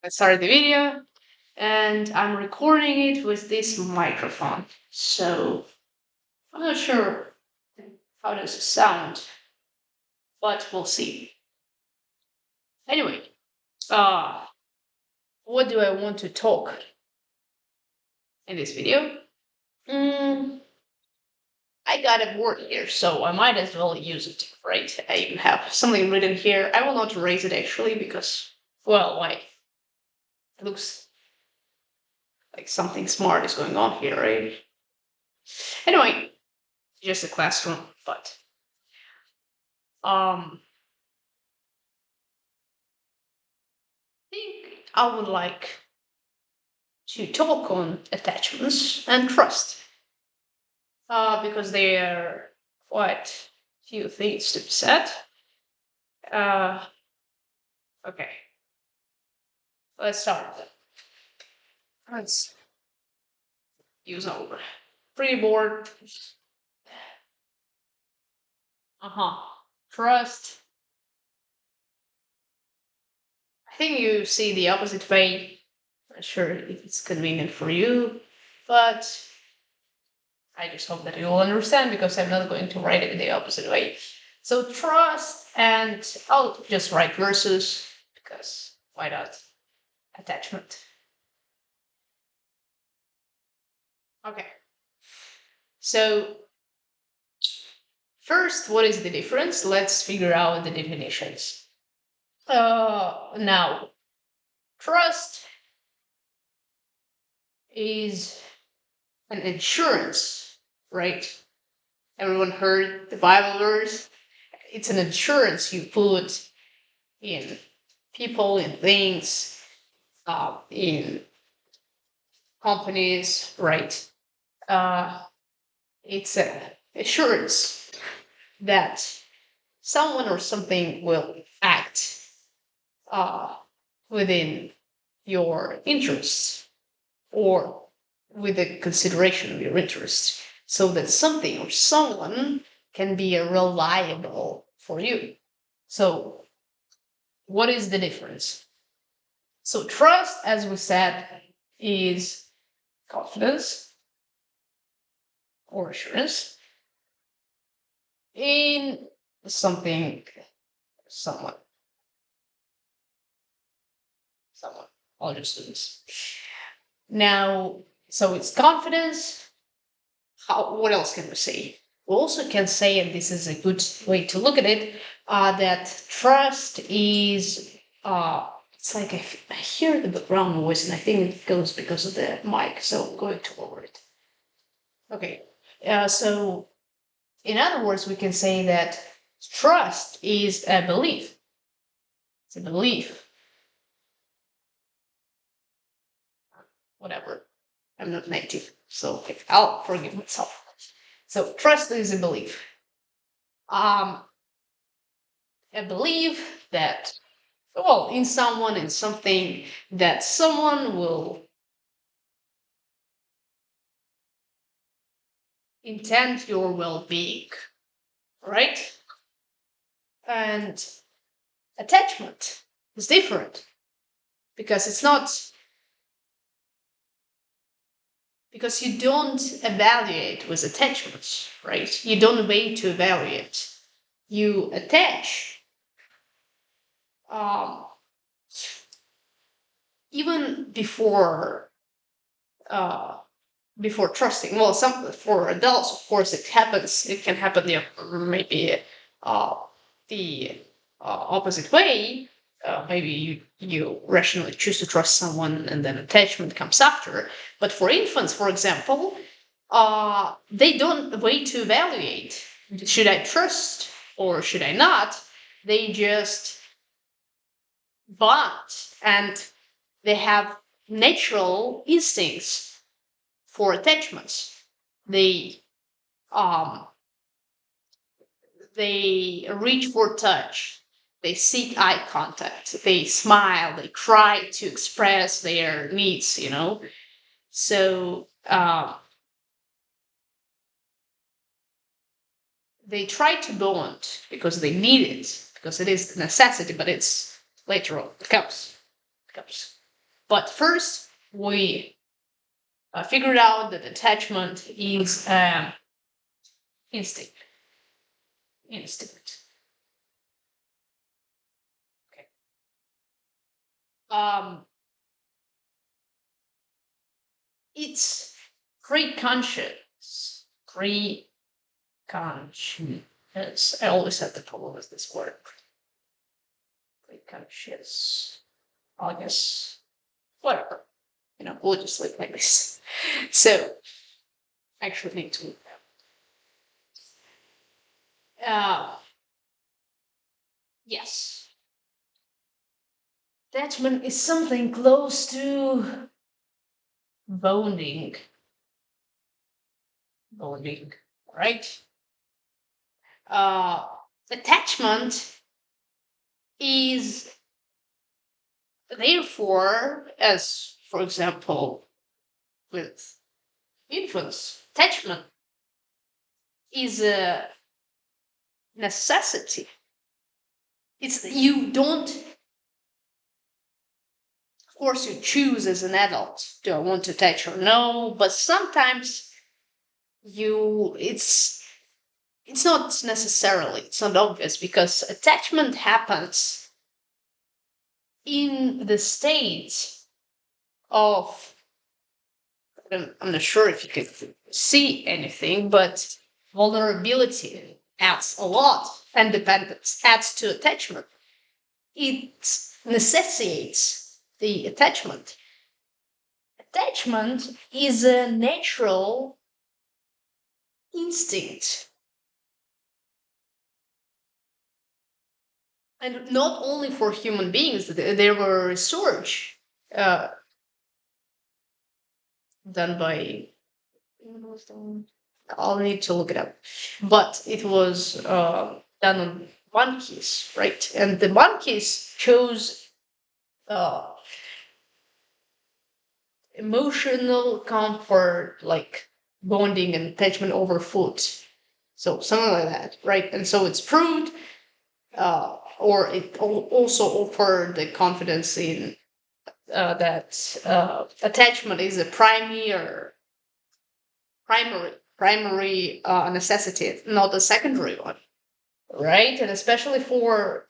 I started the video and I'm recording it with this microphone. So I'm not sure how does it sound, but we'll see. Anyway, uh, what do I want to talk in this video? Mm, I got a board here, so I might as well use it, right? I even have something written here. I will not erase it actually because, well, why? It looks like something smart is going on here, right? Anyway, just a classroom, but I think I would like to talk on attachments and trust, because there are quite few things to be said. Uh, okay, let's start. Let's use our pre-board. Trust. I think you see the opposite way. Not sure if it's convenient for you, but I just hope that you will understand because I'm not going to write it the opposite way. So trust, and I'll just write versus because why not? Attachment. Okay. So first, what is the difference? Let's figure out the definitions. Now, trust is an insurance, right? Everyone heard the Bible verse. It's an insurance you put in people, in things, in companies, right? Uh, it's an assurance that someone or something will act uh, within your interests or with the consideration of your interests, so that something or someone can be reliable for you. So, what is the difference? So, trust, as we said, is confidence or assurance in something, someone, someone. I'll just do this. Now, so it's confidence. What else can we say? We also can say, and this is a good way to look at it, that trust is, it's like I hear the background noise, and I think it goes because of the mic, so I'm going to lower it. Okay, so in other words, we can say that trust is a belief. It's a belief. Whatever. I'm not native, so I'll forgive myself. So trust is a belief. Um, a belief that, well, in someone, in something, that someone will intend your well-being, right? And attachment is different because it's not, because you don't evaluate with attachments, right? You don't wait to evaluate. You attach, um, even uh, before trusting. Well, some for adults, of course, it happens. It can happen, maybe uh, the opposite way. Maybe you rationally choose to trust someone, and then attachment comes after. But for infants, for example, they don't wait to evaluate. Should I trust or should I not? They just bond, and they have natural instincts for attachments. They um they reach for touch. They seek eye contact. They smile. They try to express their needs. So they try to bond because they need it, because it is a necessity. But it's later on. It comes. It comes. But first, we figured out that attachment is instinct. Instinct. Okay. It's pre-conscious. Pre-conscious. I always have the problem with this word. Pre-conscious. I guess. Whatever. We'll just leave it like this. So, I actually need to. Yes. Attachment is something close to bonding. Bonding, right? Attachment is therefore, as for example, with infants, attachment is a necessity. You don't, of course, you choose as an adult, do I want to attach or no? But sometimes it's not necessarily, it's not obvious, because attachment happens in the state of, I'm not sure if you can see anything, but vulnerability adds a lot, and dependence adds to attachment. It necessitates the attachment. Attachment is a natural instinct. And not only for human beings, there were research done by, I'll need to look it up, but it was done on monkeys, right? And the monkeys chose emotional comfort, like bonding and attachment over food. So something like that, right? And so it's proved, or it also offered the confidence in that attachment is a primary necessity, not a secondary one, right? And especially for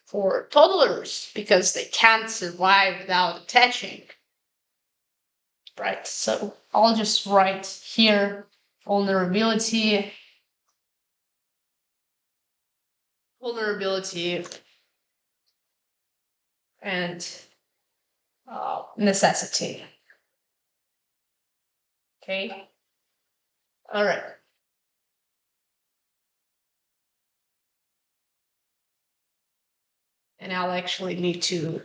toddlers, because they can't survive without attaching, right? So I'll just write here vulnerability and necessity. Okay. All right. And I'll actually need to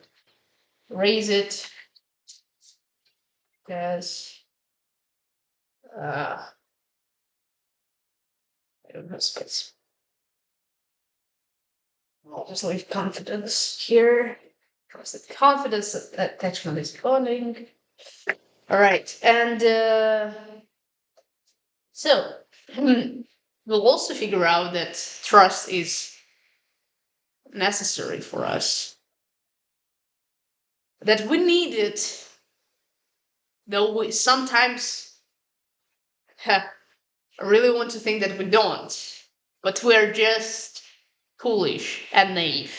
raise it because I don't have space. I'll just leave confidence here. Trust that confidence that attachment is bonding. All right. And so we'll also figure out that trust is necessary for us. That we need it, though we sometimes really want to think that we don't, but we're just foolish and naive.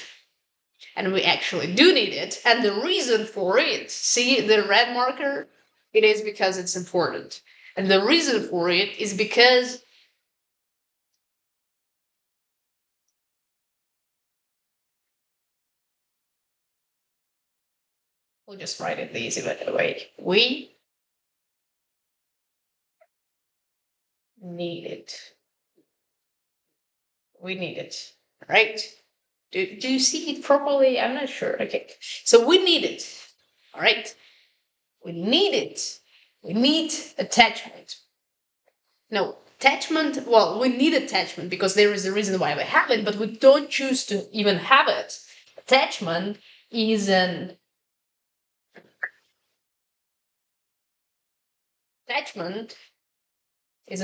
And we actually do need it. And the reason for it, see the red marker? It is because it's important. And the reason for it is because we'll just write it the easy way. We need it. We need it, right? Do you see it properly? I'm not sure. Okay. So we need it. All right. We need it. We need attachment. No, attachment, well, we need attachment because there is a reason why we have it, but we don't choose to even have it. Attachment is an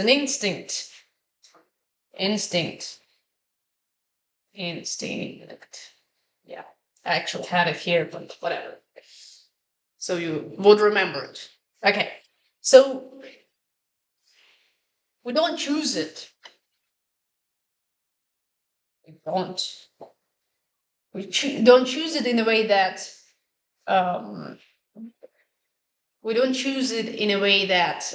instinct. Instinct. Yeah. I actually had it here, but whatever. so you would remember it. Okay, so we don't choose it. We don't. Don't choose it in a way that um, we don't choose it in a way that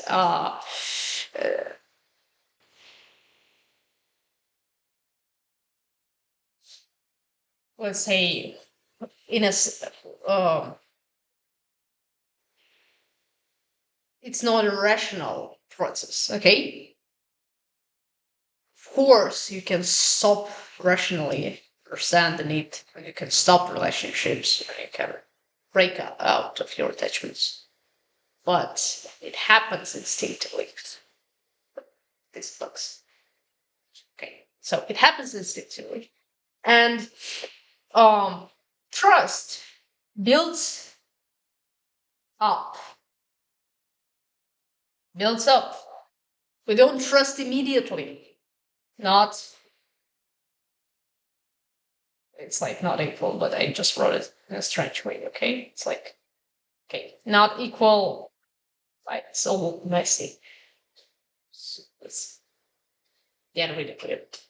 let's say in a it's not a rational process. Okay, of course you can stop rationally understand the need. You can stop relationships. You can break out of your attachments, but it happens instinctively. This looks okay. So it happens instinctively, and trust builds up. Builds up. We don't trust immediately. Not. It's like not equal, but I just wrote it in a strange way. Okay, it's like okay, not equal. Like it's all messy. Let's get rid of it.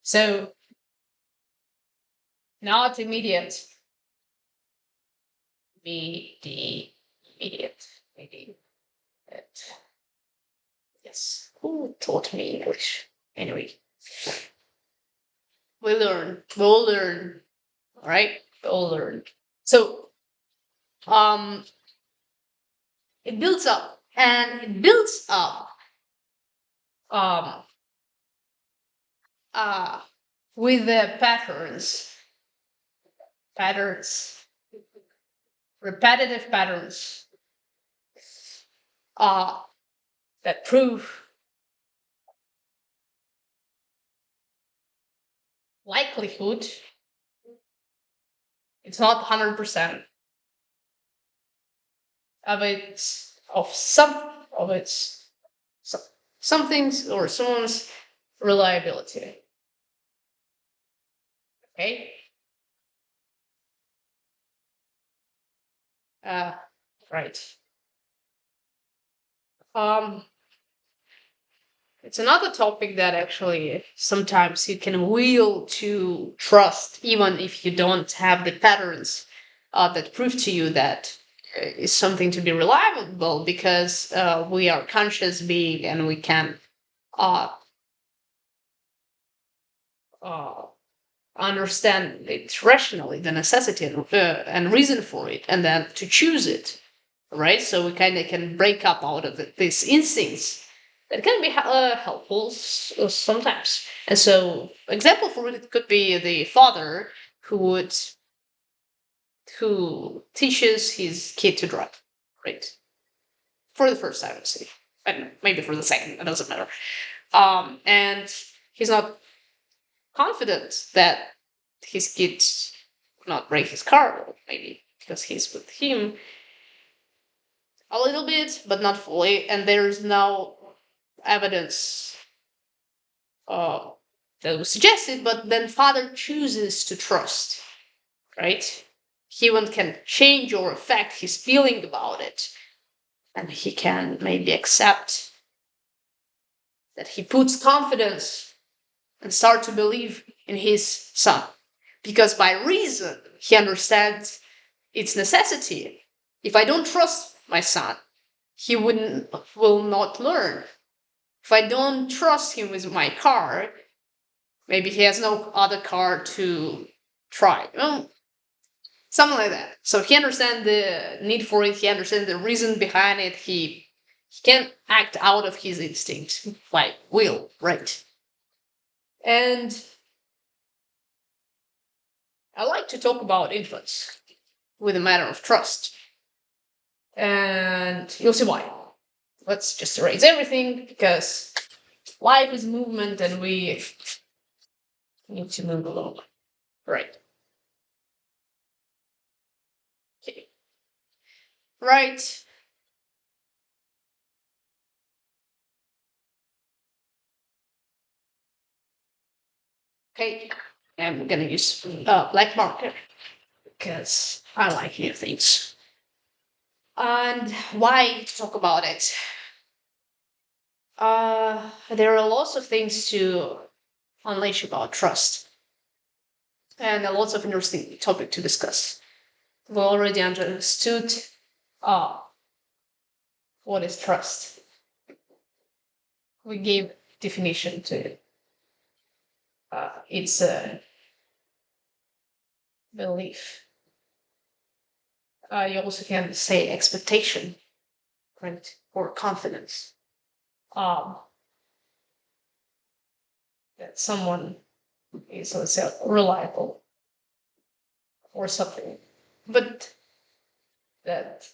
So not immediate. Be the immediate. Maybe it. Yes. Who taught me English? Anyway, we learn. We'll learn. All right, we'll learn. So, it builds up, and it builds up. Um, with the patterns, repetitive patterns, uh, that prove likelihood. It's not 100% of its of some things or someone's reliability. Okay. Right. Um, it's another topic that actually sometimes you can will to trust, even if you don't have the patterns that prove to you that is something to be reliable, because we are conscious being and we can uh, uh, understand it rationally, the necessity and reason for it, and then to choose it, right? So we kind of can break up out of these instincts that can be helpful sometimes. And so, example for it could be the father who teaches his kid to drive, right? For the first time, say, and maybe for the second, it doesn't matter. And he's not confident that his kid will not break his car, maybe because he's with him a little bit, but not fully, and there's no evidence uh, that was suggested, but then father chooses to trust, right? He one can change or affect his feeling about it, and he can maybe accept that he puts confidence and start to believe in his son. Because by reason, he understands its necessity. If I don't trust my son, he will not learn. If I don't trust him with my car, maybe he has no other car to try. Something like that. So he understands the need for it. He understands the reason behind it. He can act out of his instinct, like will, right? And I like to talk about influence with a matter of trust. And you'll see why. Let's just erase everything because life is movement and we need to move along. Right. Okay. Right. Okay. I'm gonna use black marker because I like new things. And why to talk about it? There are lots of things to unleash about trust, and lots of interesting topic to discuss. We already understood uh, what is trust. We gave definition to it. It's a belief. You also can say expectation, right, or confidence. Um, that someone is, let's say, reliable or something, but that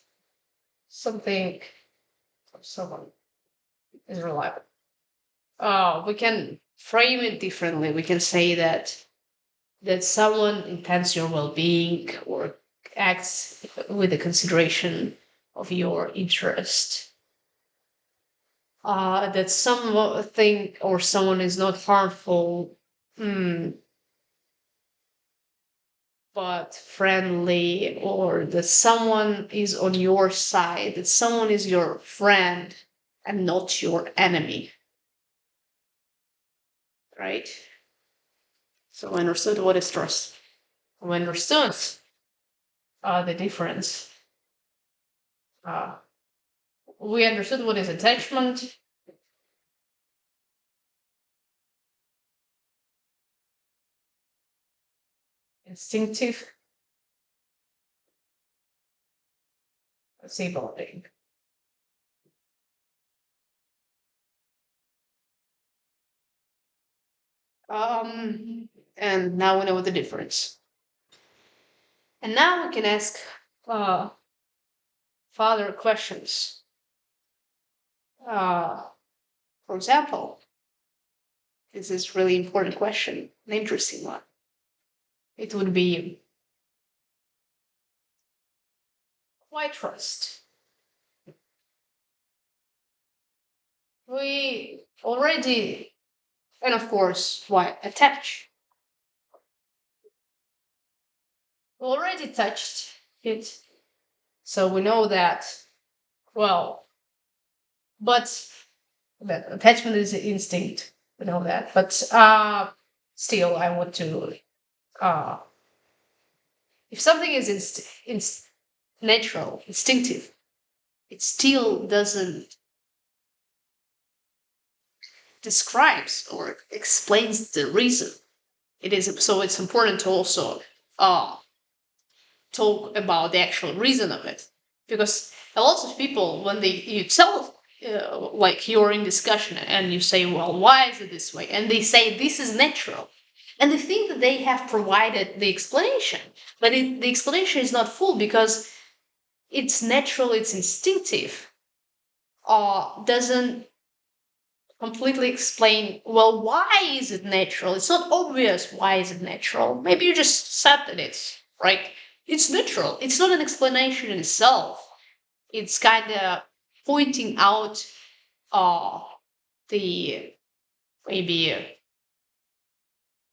something or someone is reliable. We can frame it differently. We can say that someone intends your well-being or acts with the consideration of your interest. That something or someone is not harmful, hmm, but friendly, or that someone is on your side, that someone is your friend and not your enemy, right? So I understood what is trust. I understood the difference. Uh, we understood what is attachment. Instinctive. Let's see bonding. And now we know the difference. And now we can ask uh, further questions. Uh, for example, this is really important question, an interesting one. It would be, why trust? We already, and of course, why attach? We already touched it, so we know that. Well, but that attachment is an instinct. We know that, but still, I want to. Uh, if something is natural, instinctive, it still doesn't describes or explains the reason. It is so it's important to also uh, talk about the actual reason of it, because a lot of people when they you tell like you're in discussion and you say, well, why is it this way, and they say this is natural, and they think that they have provided the explanation, but the explanation is not full because it's natural, it's instinctive, doesn't completely explain, well, why is it natural? It's not obvious why is it natural. Maybe you just said that it's right. It's natural. It's not an explanation in itself. It's kind of pointing out uh the maybe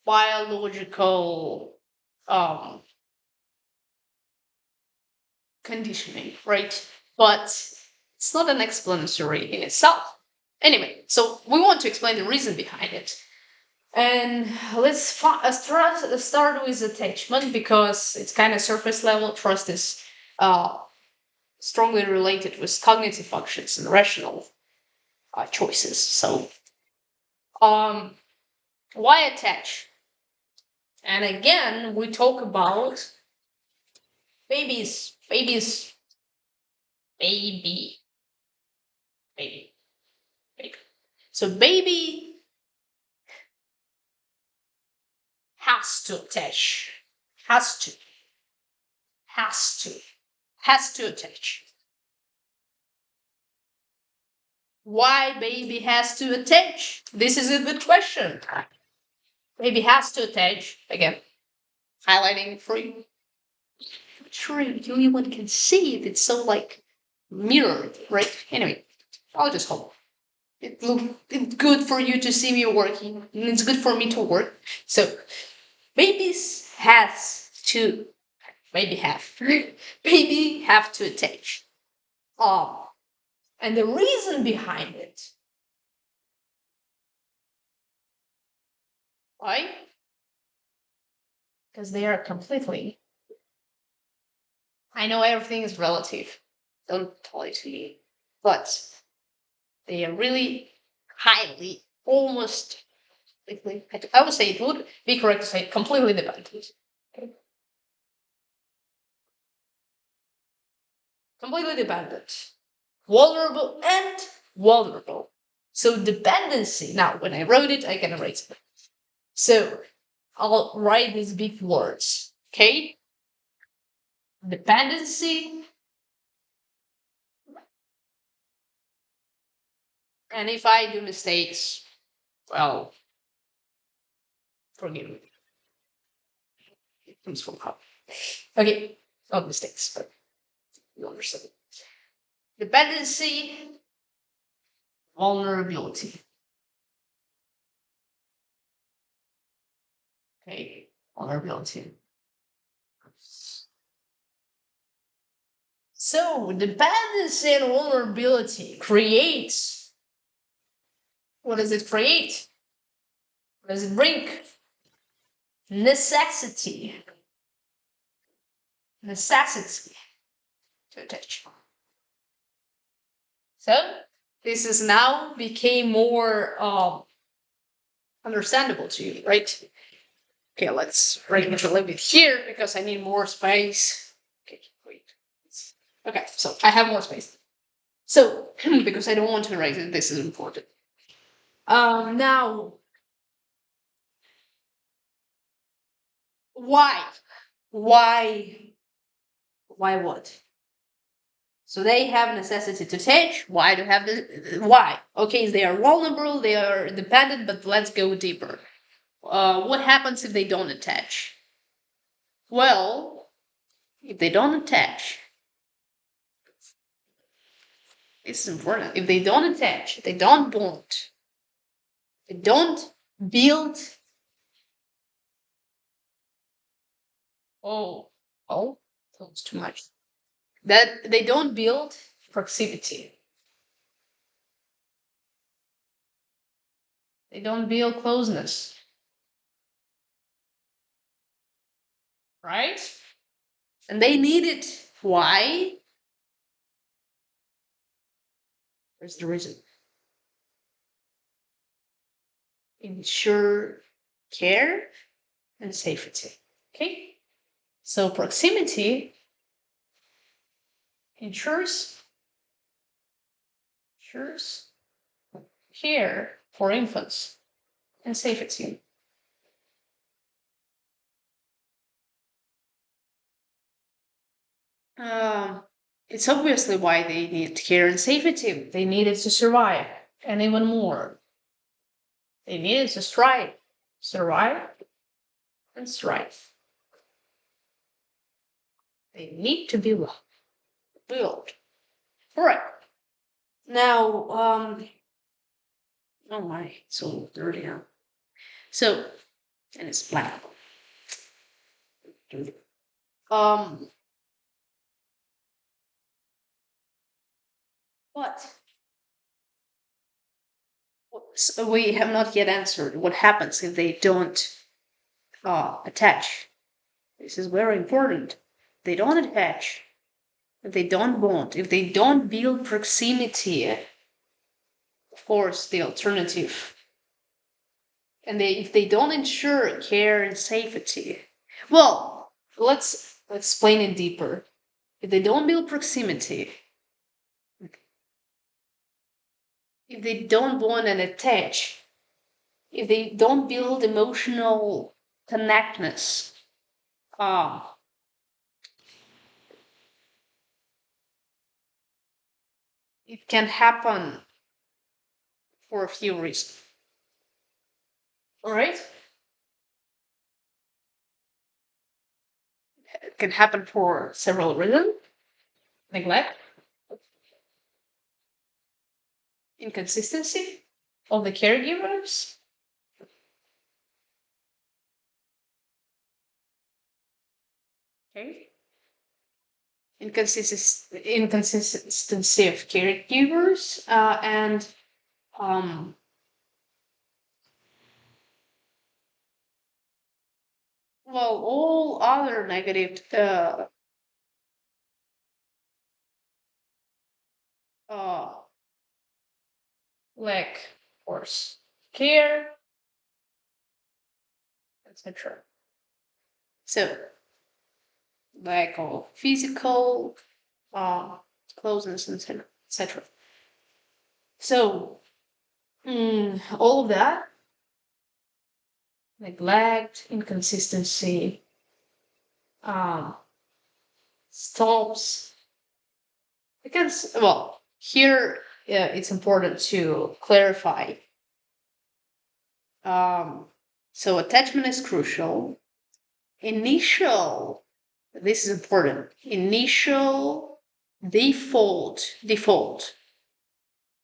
biological um conditioning, right? But it's not an explanatory in itself. Anyway, so we want to explain the reason behind it. And let's start with attachment because it's kind of surface level. Trust is uh, strongly related with cognitive functions and rational choices. So, um, why attach? And again, we talk about babies, baby, baby, baby. So, baby has to attach, has to, has to, has to attach. Why baby has to attach? This is a good question. Baby has to attach. Again, highlighting it for you. Not sure if anyone can see it. It's so like mirrored, right? Anyway, I'll just hold. It's good for you to see me working. And it's good for me to work. So babies has to baby have baby have to attach. And the reason behind it, why? Because they are completely. I know everything is relative. Don't tell it to me. But they are really highly, almost, I would say it would be correct to say completely dependent. Okay. Completely dependent. Vulnerable and vulnerable. So dependency. Now, when I wrote it, I can erase it. So I'll write these big words. Okay? Dependency. And if I do mistakes, well, forgive me. It comes from how. Okay, not mistakes, but you understand. Dependency, vulnerability. Okay, vulnerability. So dependency and vulnerability creates. What does it create? What does it bring? Necessity. Necessity to attach. So this is now became more understandable to you, right? Okay, let's write it a little bit here because I need more space. Okay, wait. Okay, so I have more space. So because I don't want to erase it, this is important. Now, why? Why? Why what? So they have necessity to teach. Why do have the why? Okay, they are vulnerable, they are dependent, but let's go deeper. What happens if they don't attach? Well, if they don't attach, it's important. If they don't attach, they don't bond, they don't build. Oh, that's too much. That they don't build proximity. They don't build closeness. Right? And they need it. Why? There's the reason. Ensure care and safety. Okay? So proximity ensures care for infants and safety. Um, it's obviously why they need care and safety. They need it to survive, and even more. They need it to survive, and thrive. They need to be built. All right. Now, oh my, it's so dirty now. So, and it's black. Um, what? So we have not yet answered what happens if they don't attach. This is very important. They don't attach. If they don't bond, if they don't build proximity, of course, the alternative. And if they don't ensure care and safety, well, let's explain it deeper. If they don't build proximity, if they don't bond and attach, if they don't build emotional connectedness, it can happen for a few reasons. All right? It can happen for several reasons. Neglect, inconsistency of the caregivers, okay? inconsistency of caregivers, and um, well, all other negative uh, lack, of course, care, etc. So lack of physical uh, closeness, etc. So all of that, neglect, inconsistency, um, stops. Because, well, here it's important to clarify. Um, so attachment is crucial. Initial, this is important. Initial default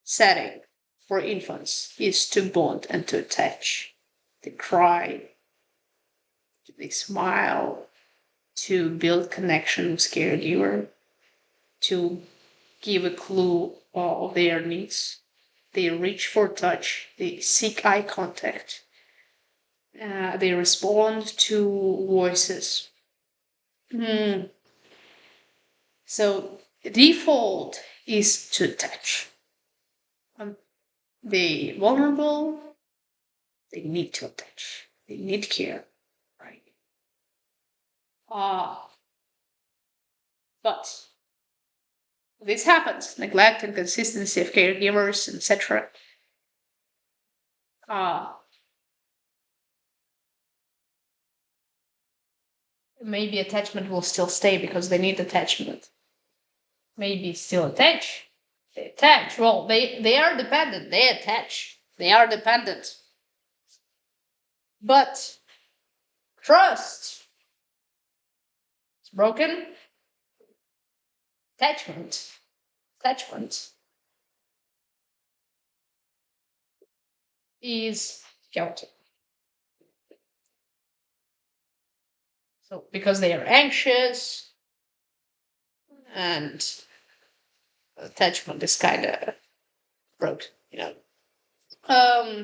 setting for infants is to bond and to attach. They cry, they smile, to build connection with caregiver, to give a clue of their needs. They reach for touch, they seek eye contact, they respond to voices. Hmm. So default is to touch. They vulnerable, they need to touch. They need care, right? Uh, but this happens. Neglect, inconsistency of caregivers, etc. Uh, maybe attachment will still stay because they need attachment. Maybe still attach. They attach. Well, they are dependent. They attach. They are dependent. But trust is broken. Attachment is chaotic. So because they are anxious and attachment is kind of broke, you know. Um.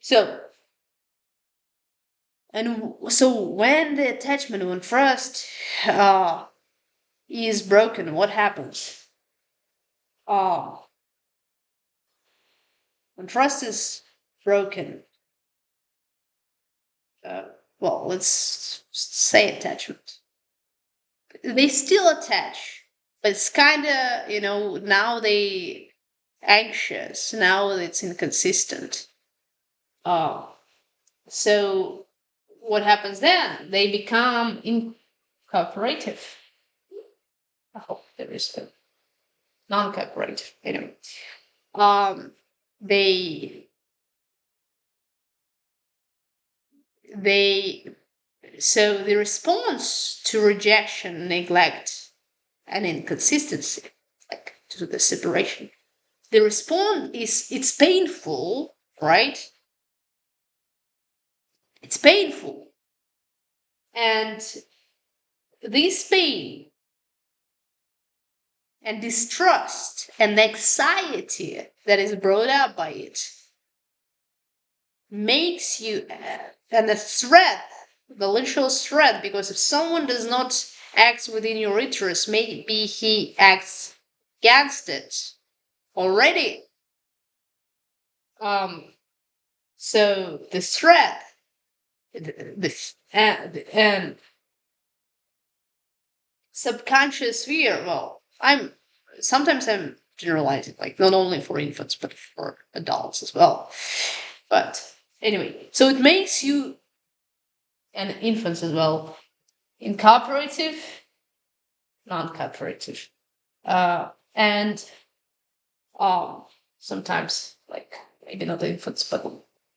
So so when the attachment, when trust is broken, what happens? Uh, when trust is broken, uh, well, let's say attachment. They still attach, but it's kind of, now they anxious. Now it's inconsistent. Uh, so what happens then? They become incooperative. I hope there is a non-cooperative. Anyway, um, they they so the response to rejection, neglect, and inconsistency, like to the separation, the response is it's painful, right? It's painful, and this pain and distrust and anxiety that is brought up by it makes you and the threat, the literal threat, because if someone does not act within your interest, maybe he acts against it already. Um, so the threat, this and subconscious fear. Well, I'm generalizing, like not only for infants but for adults as well. But anyway, so it makes you and infants as well incooperative, non-cooperative, and um, sometimes like maybe not infants but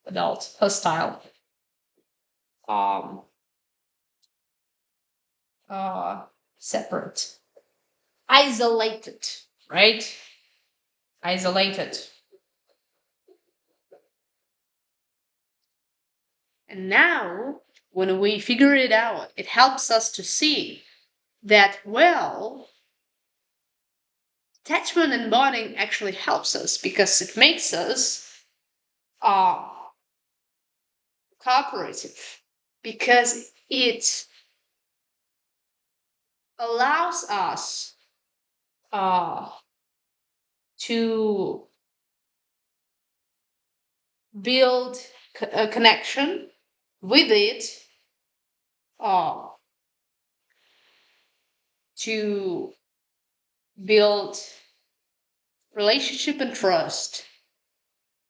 adults, hostile, um, uh, separate, isolated, right? Isolated. And now, when we figure it out, it helps us to see that, well, attachment and bonding actually helps us because it makes us uh, cooperative, because it allows us uh, to build a connection with it, uh, to build relationship and trust,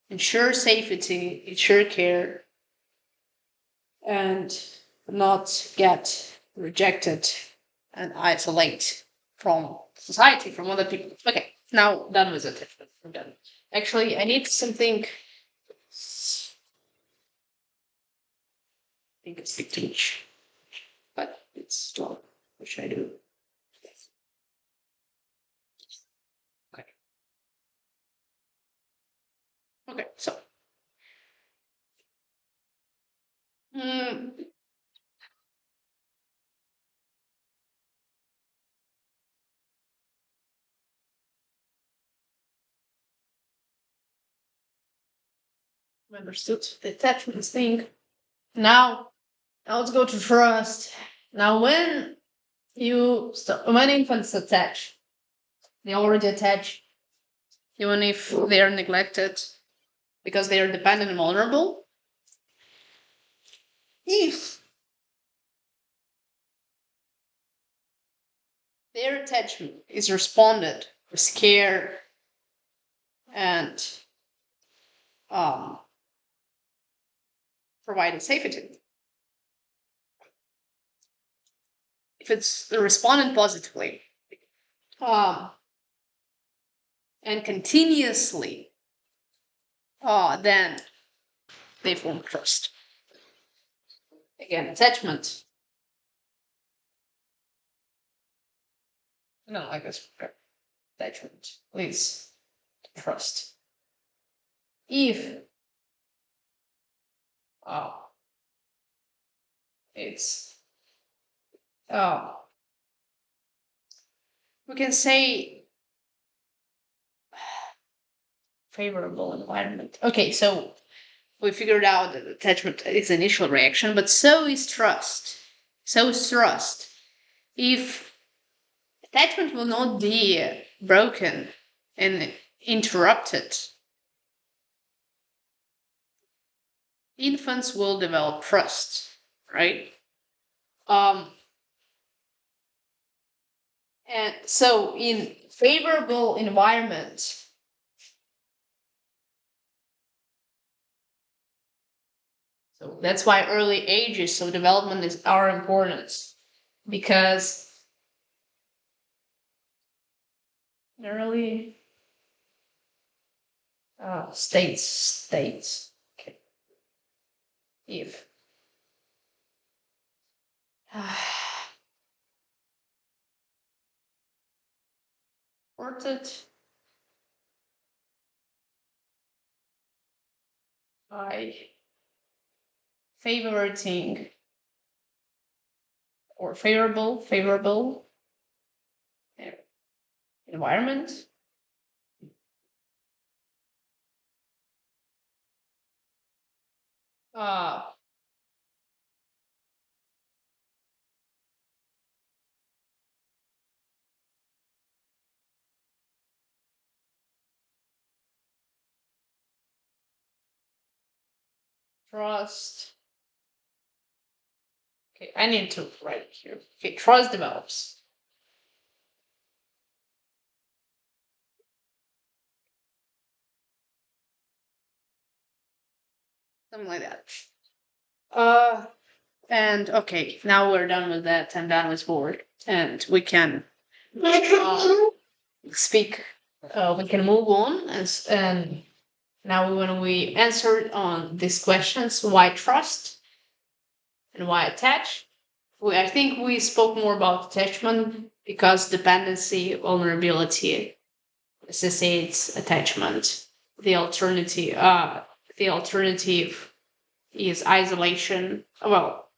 ensure safety, ensure care, and not get rejected and isolate from society, from other people. Okay, now done with it. I'm done. Actually, I need something. I think it's to teach, but it's well. What should I do? Okay. Okay. So, mm, understood the attachment thing. Now, let's go to trust. Now, when infants attach, they already attach, even if they are neglected because they are dependent and vulnerable. If their attachment is responded with care and um, provided safety, if it's responded positively um, and continuously, then they form trust. Again, attachment. No, like this. Attachment leads to trust. If uh, it's uh, we can say favorable environment. Okay, so we figured out that attachment is initial reaction, but so is trust. So is trust. If attachment will not be broken and interrupted, infants will develop trust, right? Um, and so in favorable environment, so that's why early ages of development are important, because early states. Okay. If supported by favoriting or favorable environment, uh, trust. Okay, I need to write it here. Okay, trust develops. Something like that. Uh, and okay, now we're done with that. I'm done with board, and we can speak. We can move on, and now when we answered on these questions, why trust and why attach, I think we spoke more about attachment because dependency, vulnerability necessitates attachment. The alternative is isolation. Well,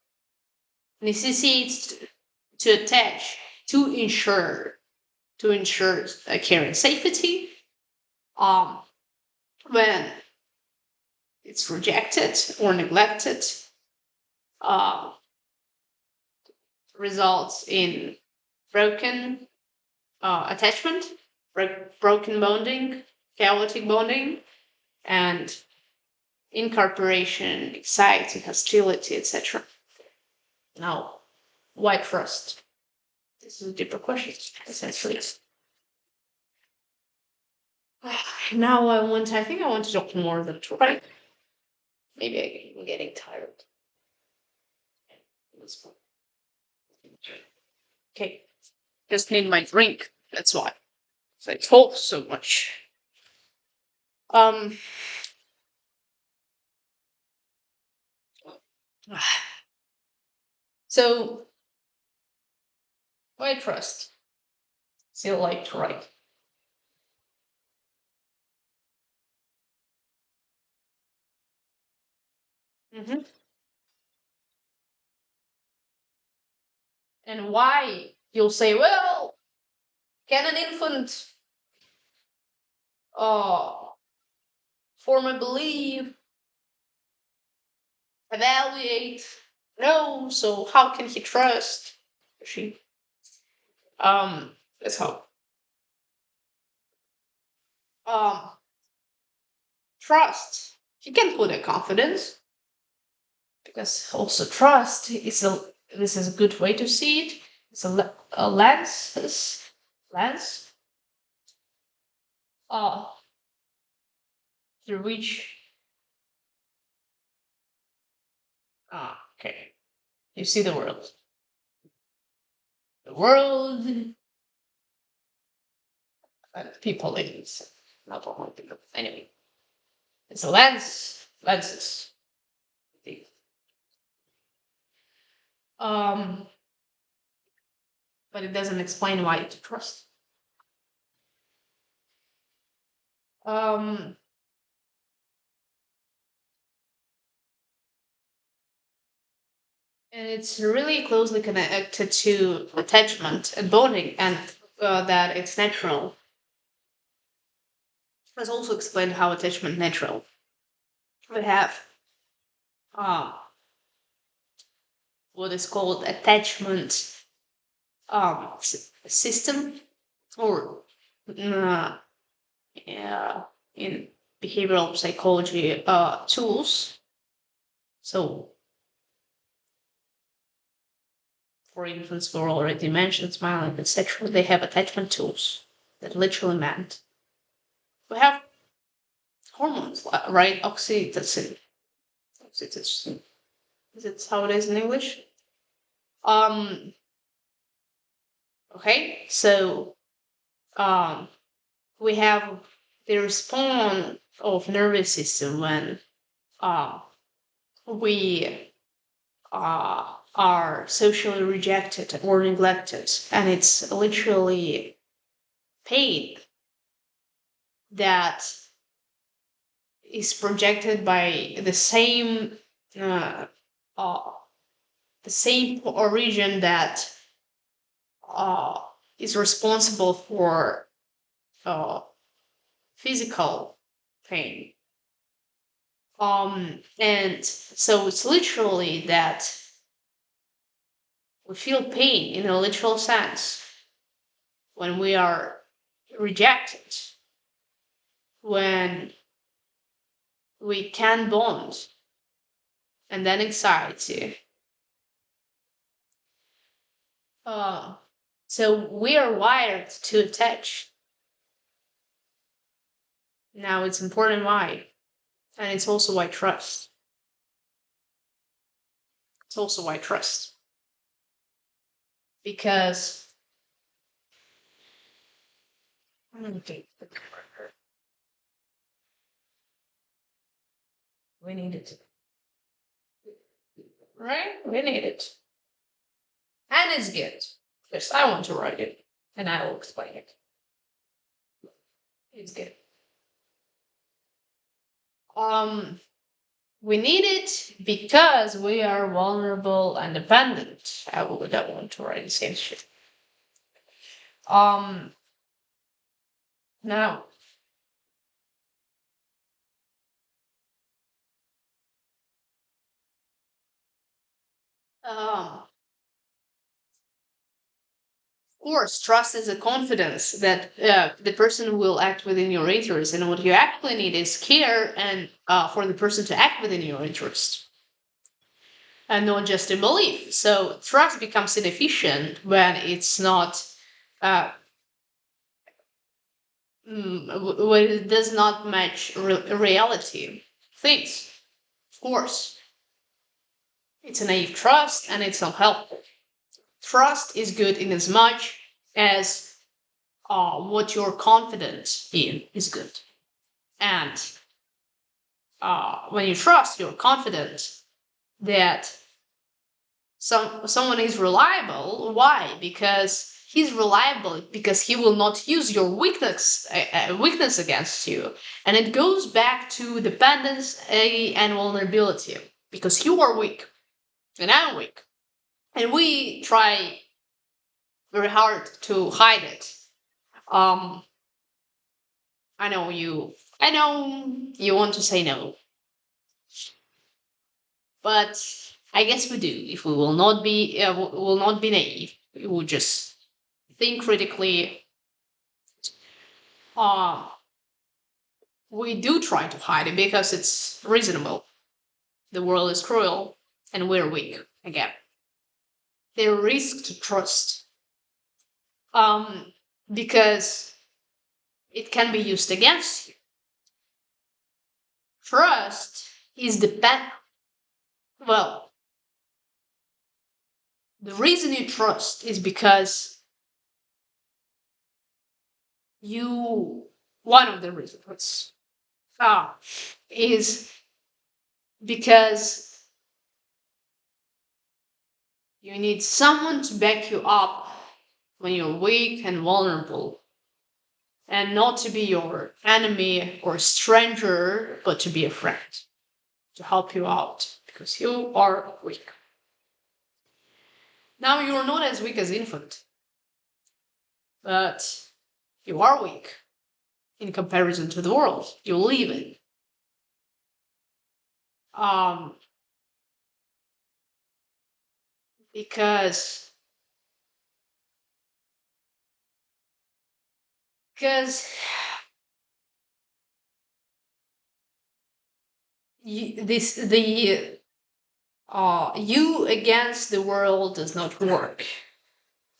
necessitates to attach to ensure care and safety. Um, when it's rejected or neglected, uh, results in broken attachment, broken bonding, chaotic bonding, and incorporation, anxiety, hostility, etc. Now, why trust? This is a deeper question, essentially. Now I think I want to talk more than try. Maybe I'm getting tired. Okay, just need my drink. That's why. So I talk so much. Um, so why trust? Still like to write. Hmm. And why? You'll say, well, can an infant uh, form a belief, evaluate? No, so how can he trust? She. Let's hope. Um, Trust. He can put a confidence because also trust is a. This is a good way to see it. It's a lens uh, through which okay, you see the world. The world and people in it. Not all people. Anyway, it's a lenses. Um, but it doesn't explain why to trust. Um, and it's really closely connected to attachment and bonding, and that it's natural. Let's also explain how attachment natural. We have uh, what is called attachment system, or yeah, in behavioral psychology tools. So, for instance, we already mentioned smiling, etc. They have attachment tools that literally meant we have hormones, right? Oxytocin. Oxytocin. Is it how it is in English? Um. Okay. So, um, we have the response of nervous system when uh, we are socially rejected or neglected, and it's literally pain that is projected by uh, uh, the same origin that uh, is responsible for uh, physical pain. And so it's literally that we feel pain in a literal sense when we are rejected, when we can bond, and then anxiety. Uh, so we are wired to attach. Now it's important why, and it's also why trust. It's also why trust, because we need it, right? We need it, and it's good. Yes, I want to write it, and I will explain it. It's good. Um, we need it because we are vulnerable and dependent. I don't want to write the same shit. Um, now, of course, trust is a confidence that the person will act within your interest, and what you actually need is care and for the person to act within your interest, and not just a belief. So trust becomes inefficient when it's not, uh, when it does not match reality. Things, of course, it's a naive trust, and it's not helpful. Trust is good in as much as what you're confident in is good. And when you trust, you're confident that someone is reliable. Why? Because he's reliable because he will not use your weakness against you. And it goes back to dependence and vulnerability because you are weak and I'm weak, and we try very hard to hide it. Um, I know you. I know you want to say no, but I guess we do. If we will not be naive. We will just think critically. Uh, we do try to hide it because it's reasonable. The world is cruel, and we're weak again. There risk to trust, um, because it can be used against you. Trust is well, the reason you trust is because you one of the reasons uh, is because you need someone to back you up when you're weak and vulnerable, and not to be your enemy or stranger, but to be a friend to help you out because you are weak. Now you're not as weak as infant, but you are weak in comparison to the world you live in. Um, because because the you against the world does not work,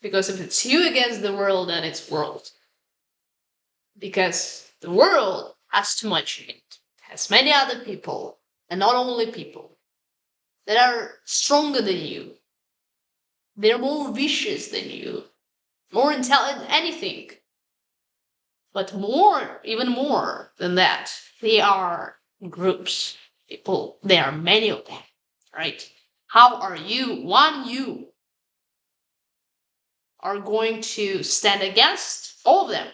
because if it's you against the world, then it's world, because the world has too much in it, has many other people, and not only people that are stronger than you, they're more vicious than you, more intelligent, anything, but more, even more than that, they are groups, people, there are many of them, right? How are you are going to stand against all of them?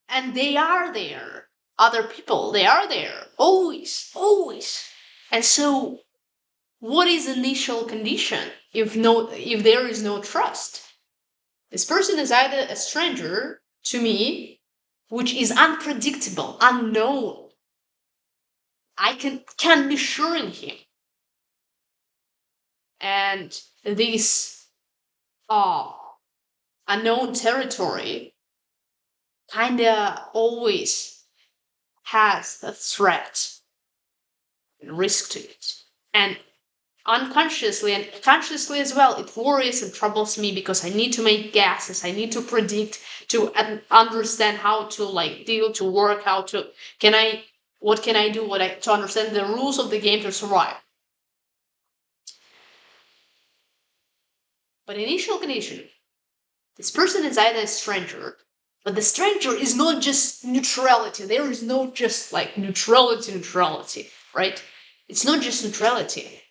And they are there. Other people, they are there. Always, always. And so what is initial condition if there is no trust? This person is either a stranger to me, which is unpredictable, unknown. I can be sure in him. And this uh, unknown territory kinda always has a threat and risk to it. And unconsciously and consciously as well, it worries and troubles me because I need to make guesses, I need to predict, to understand how to like deal, to work, how to can I what can I do, to understand the rules of the game to survive. But initial condition, this person is either a stranger, but the stranger is not just neutrality. There is no just like neutrality, right? It's not just neutrality.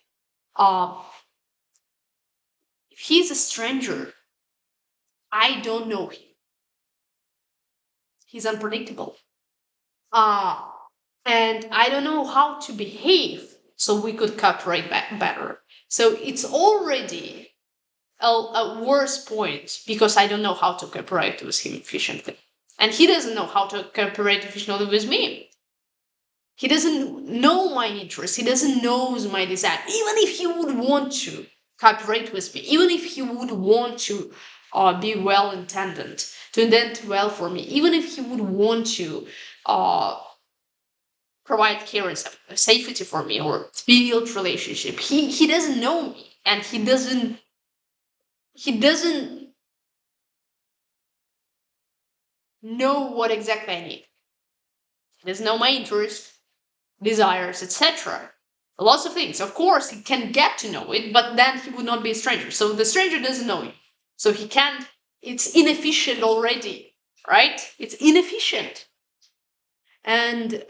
Um, if he's a stranger, I don't know him. He's unpredictable. Uh, and I don't know how to behave so we could cooperate better. So it's already a worse point because I don't know how to cooperate with him efficiently. And he doesn't know how to cooperate efficiently with me. He doesn't know my interests. He doesn't know my desire. Even if he would want to cooperate with me, even if he would want to be well intended, to intend well for me, even if he would want to uh, provide care and safety for me or build relationship, he doesn't know me, and he doesn't know what exactly I need. He doesn't know my interests, desires, etc. Lots of things. Of course, he can get to know it, but then he would not be a stranger. So the stranger doesn't know you. So he can't, it's inefficient already, right? It's inefficient. And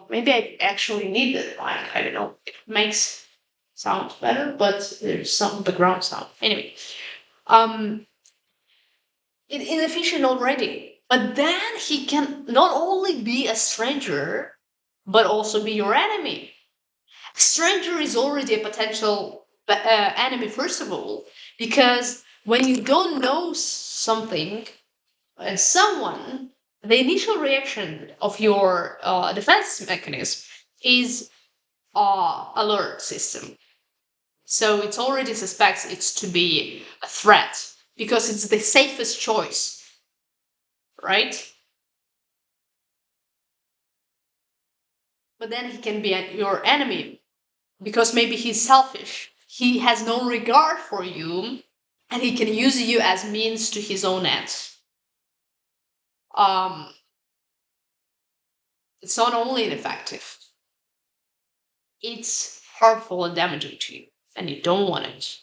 maybe I actually need it. I don't know. It makes sound better, but there's some background sound. Anyway, um, it's inefficient already. But then he can not only be a stranger, but also be your enemy. Stranger is already a potential enemy, first of all, because when you don't know something, someone, the initial reaction of your defense mechanism is alert system. So it already suspects it's to be a threat because it's the safest choice, right? But then he can be your enemy because maybe he's selfish. He has no regard for you, and he can use you as means to his own ends. Um, it's not only ineffective, it's harmful and damaging to you, and you don't want it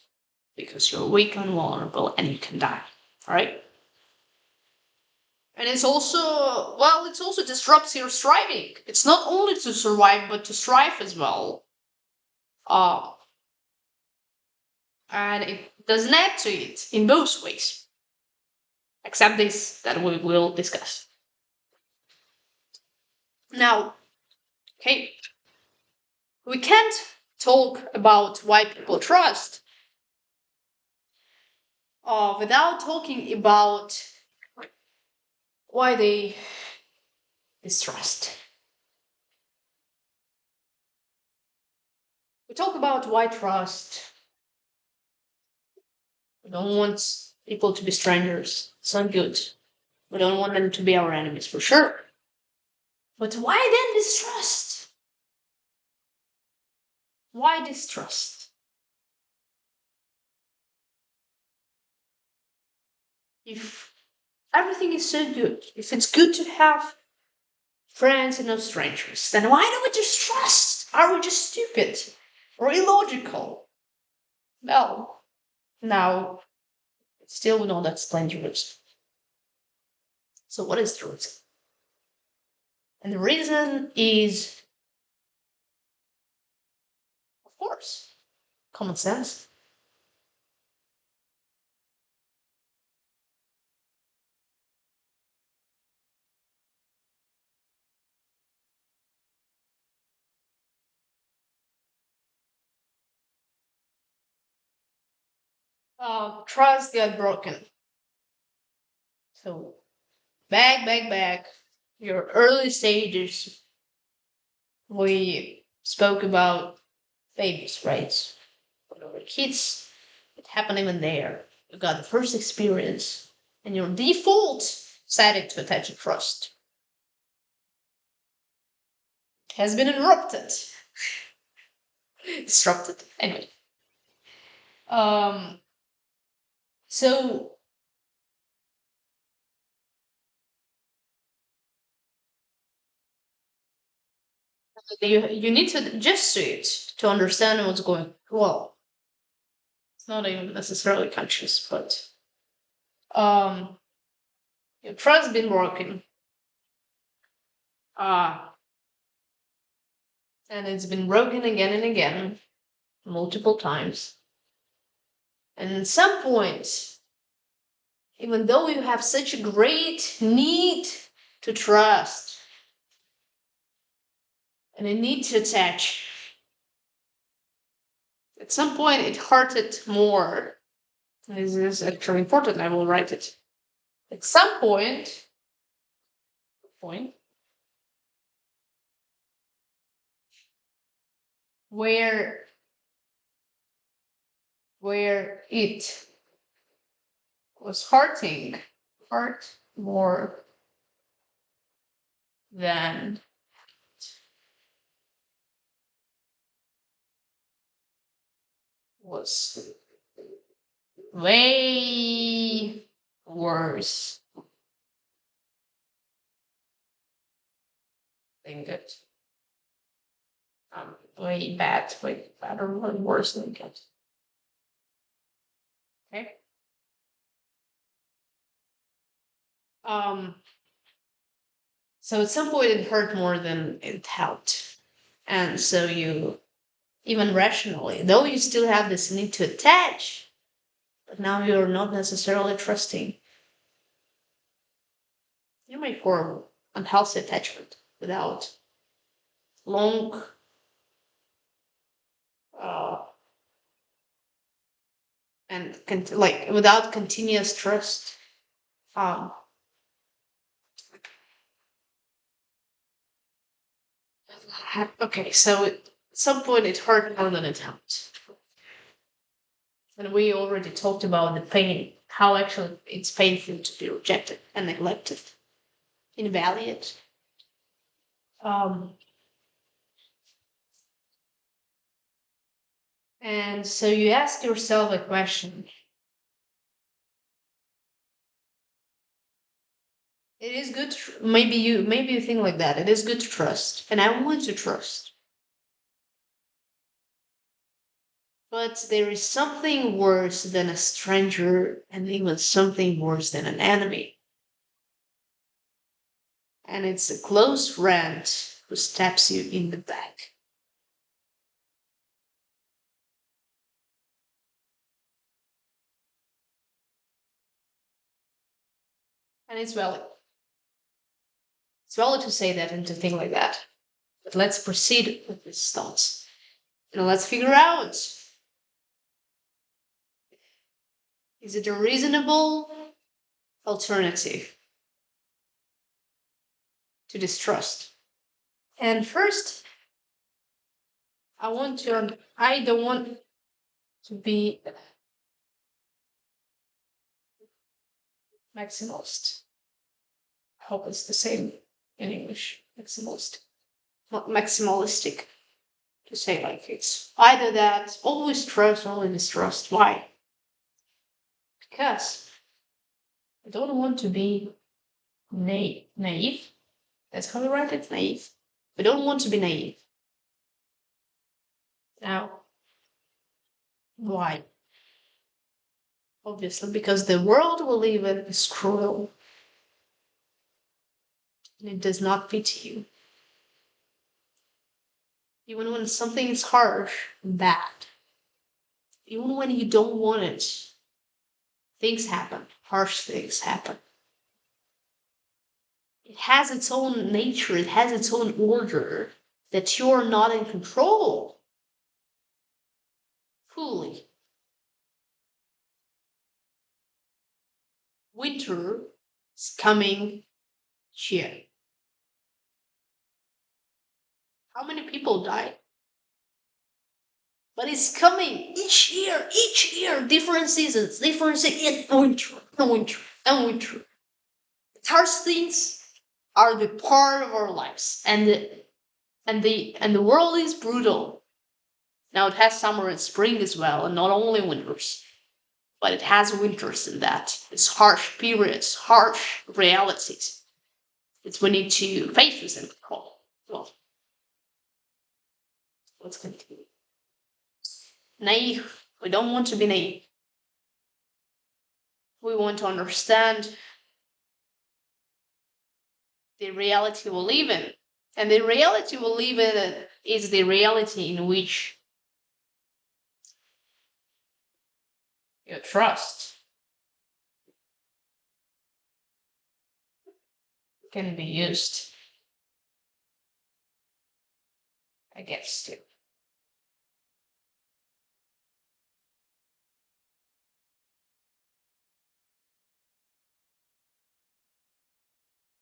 because you're weak and vulnerable and you can die. All right. And it's also, well, it also disrupts your striving. It's not only to survive, but to strive as well. Uh, and it doesn't add to it in both ways, except this that we will discuss. Now, okay, we can't talk about why people trust without talking about why they distrust. We talk about why trust. We don't want people to be strangers. It's not good. We don't want them to be our enemies for sure. But why then distrust? Why distrust? If everything is so good, if it's good to have friends and no strangers, then why do we distrust? Are we just stupid or illogical? No. Now, still we know that's dangerous. So what is the reason? And the reason is, of course, common sense. Trust got broken. So back, your early stages, we spoke about babies, right? When we were kids, it happened even there. You got the first experience, and your default setting to attach a trust has been interrupted. Disrupted. Anyway. Um, so you need to adjust to it to understand what's going well. It's not even necessarily conscious, but um your trust been broken. Uh and it's been broken again and again, multiple times. And at some point, even though you have such a great need to trust and a need to attach, at some point it hurted more This is actually important. I will write it. At some point where it was hurt more than was way worse than good. Way bad, way better, or worse than good. Okay. Um. So at some point it hurt more than it helped, and so you even rationally, though you still have this need to attach, but now you're not necessarily trusting. You may form unhealthy attachment without long, uh, and like without continuous trust. Um, okay, so at some point it hurt more than it helped. And we already talked about the pain, how actually it's painful to be rejected and neglected, invalid. Um, and so you ask yourself a question. It is good. Maybe you think like that. It is good to trust, and I want to trust. But there is something worse than a stranger, and even something worse than an enemy. And it's a close friend who stabs you in the back. And it's valid. It's valid to say that and to think like that. But let's proceed with these thoughts. And let's figure out, is it a reasonable alternative to distrust? And first, I don't want to be maximalist. I hope it's the same in English. Maximalist. Not maximalistic. To say like it's either that, always trust, always mistrust. Why? Because I don't want to be naive. That's how you write it, naive. I don't want to be naive. Now, why? Obviously, because the world we live in is cruel and it does not fit you. Even when something is harsh and bad, even when you don't want it, things happen, harsh things happen. It has its own nature, it has its own order that you're not in control fully. Winter is coming here. How many people die? But it's coming each year, different seasons, different seasons, and winter, and winter, and winter. Harsh things are the part of our lives, and the world is brutal. Now it has summer and spring as well, and not only winters, but it has winters in that. It's harsh periods, harsh realities. It's we need to face this and control. Well, let's continue. Naive. We don't want to be naive. We want to understand the reality we live in. And the reality we live in is the reality in which your trust can be used against you.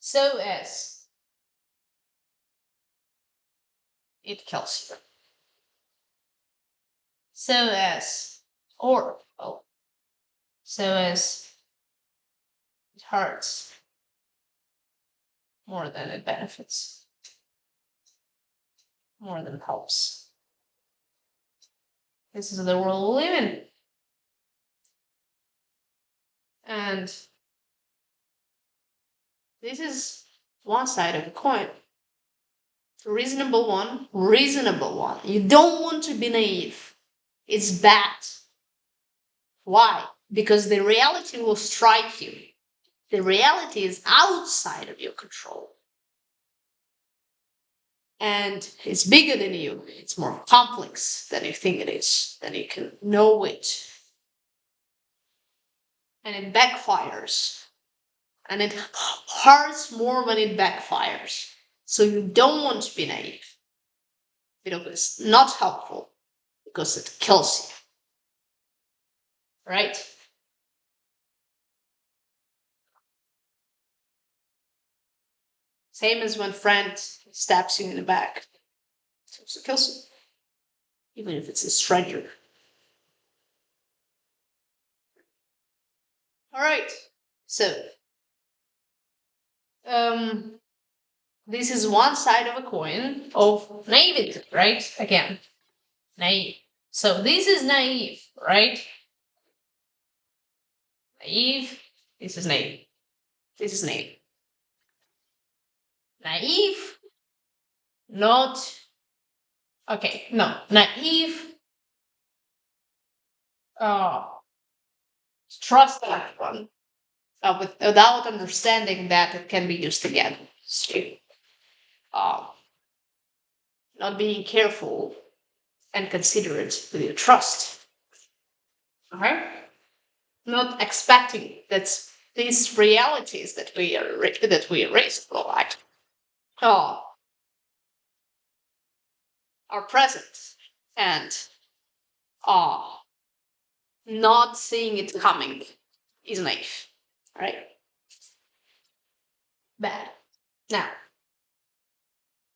so as it kills you. So as, so as it hurts more than it benefits, more than helps. This is the world we live in. And this is one side of a coin. Reasonable one. You don't want to be naive. It's bad. Why? Because the reality will strike you. The reality is outside of your control. And it's bigger than you. It's more complex than you think it is, than you can know it. And it backfires. And it hurts more when it backfires. So you don't want to be naive. Because it's not helpful. Because it kills you. Right? Same as when friend stabs you in the back. It kills you. Even if it's a stranger. Alright. So this is one side of a coin of naivety, right? Again. Naive. So this is naive, right? Naive. This is naive. This is naive. Naive. Not. Okay, no. Naive. Trust that one. Without understanding that it can be used again. So, not being careful and considerate with your trust. Okay? Not expecting that these realities that we are raised to provide are present and not seeing it coming is naive. Right? Bad. Now,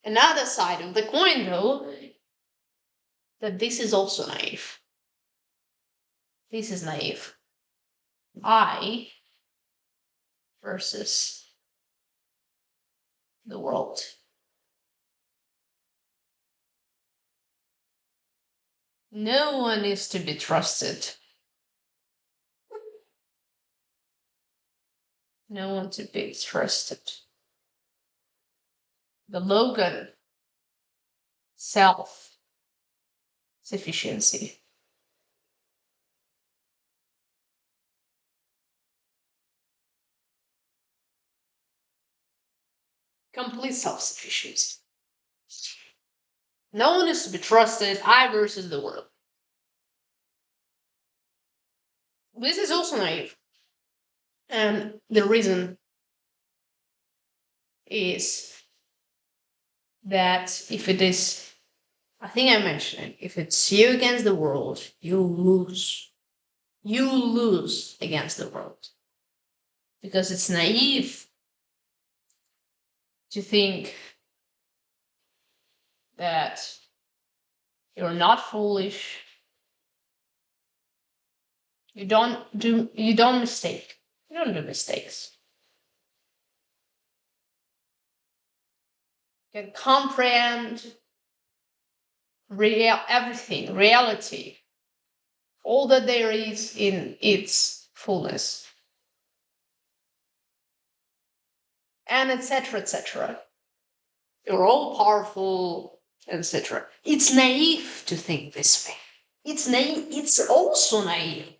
another side of the coin, though, that this is also naive. This is naive. I versus the world. No one is to be trusted. No one to be trusted. The Logan, self sufficiency. Complete self sufficiency. No one is to be trusted. I versus the world. This is also naive. And the reason is that if it is, I think I mentioned it, if it's you against the world, you lose. You lose against the world. Because it's naive to think that you're not foolish. You don't mistake. You don't do mistakes. You can comprehend everything, reality, all that there is in its fullness, and etc., etc. You're all powerful, etc. It's naive to think this way. It's naive. It's also naive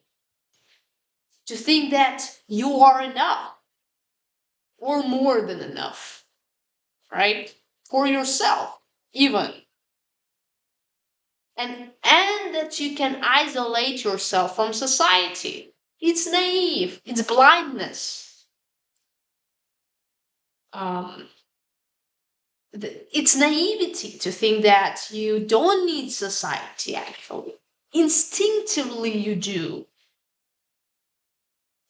to think that you are enough or more than enough, right? For yourself, even. And that you can isolate yourself from society. It's naive. It's blindness. It's naivety to think that you don't need society, actually. Instinctively, you do.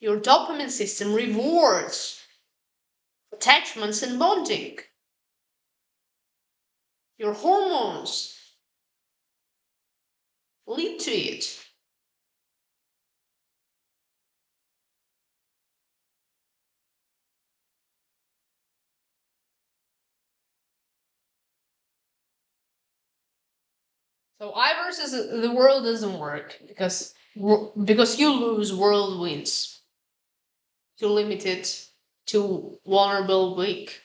Your dopamine system rewards attachments and bonding. Your hormones lead to it. So I versus the world doesn't work because you lose, world wins. You're limited to vulnerable, weak.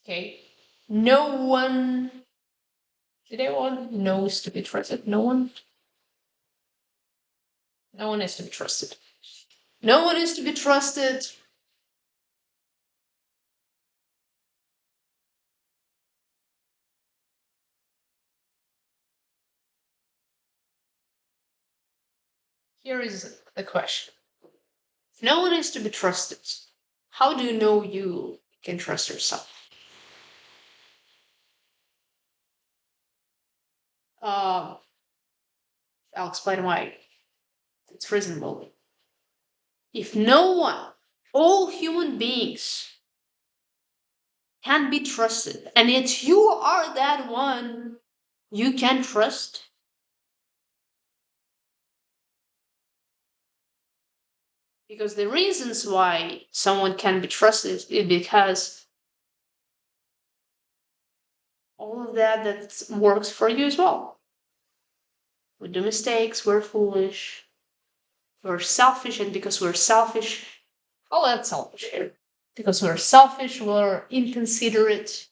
Okay. No one. Did anyone knows to be trusted? No one. No one is to be trusted. No one is to be trusted. Here is the question. If no one is to be trusted, how do you know you can trust yourself? I'll explain why it's reasonable. If no one, all human beings can be trusted, and yet you are that one you can trust, because the reasons why someone can be trusted is because all of that works for you as well. We do mistakes, we're foolish, we're selfish, and because we're selfish, oh, that's selfish here. Because we're selfish, we're inconsiderate,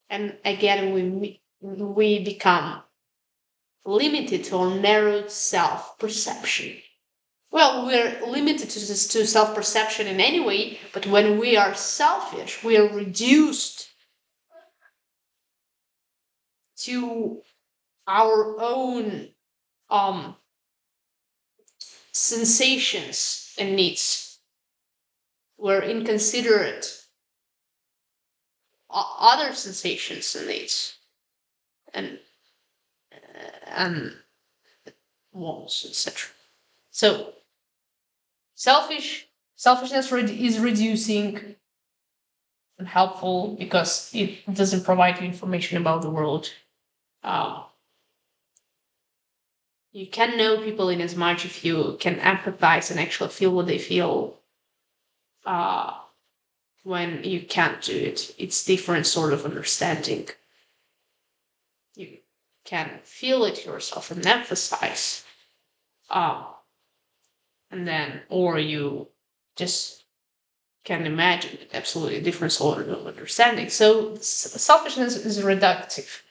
and again we become limited to our narrowed self-perception. Well, we're limited to self-perception in any way, but when we are selfish, we are reduced to our own sensations and needs. We're inconsiderate other sensations and needs and and wants, etc. So selfishness is reducing and helpful because it doesn't provide you information about the world. Um, you can know people in as much if you can empathize and actually feel what they feel. When you can't do it, it's different sort of understanding. You can feel it yourself and emphasize, um, and then, or you just can imagine absolutely different sort of understanding. So selfishness is reductive,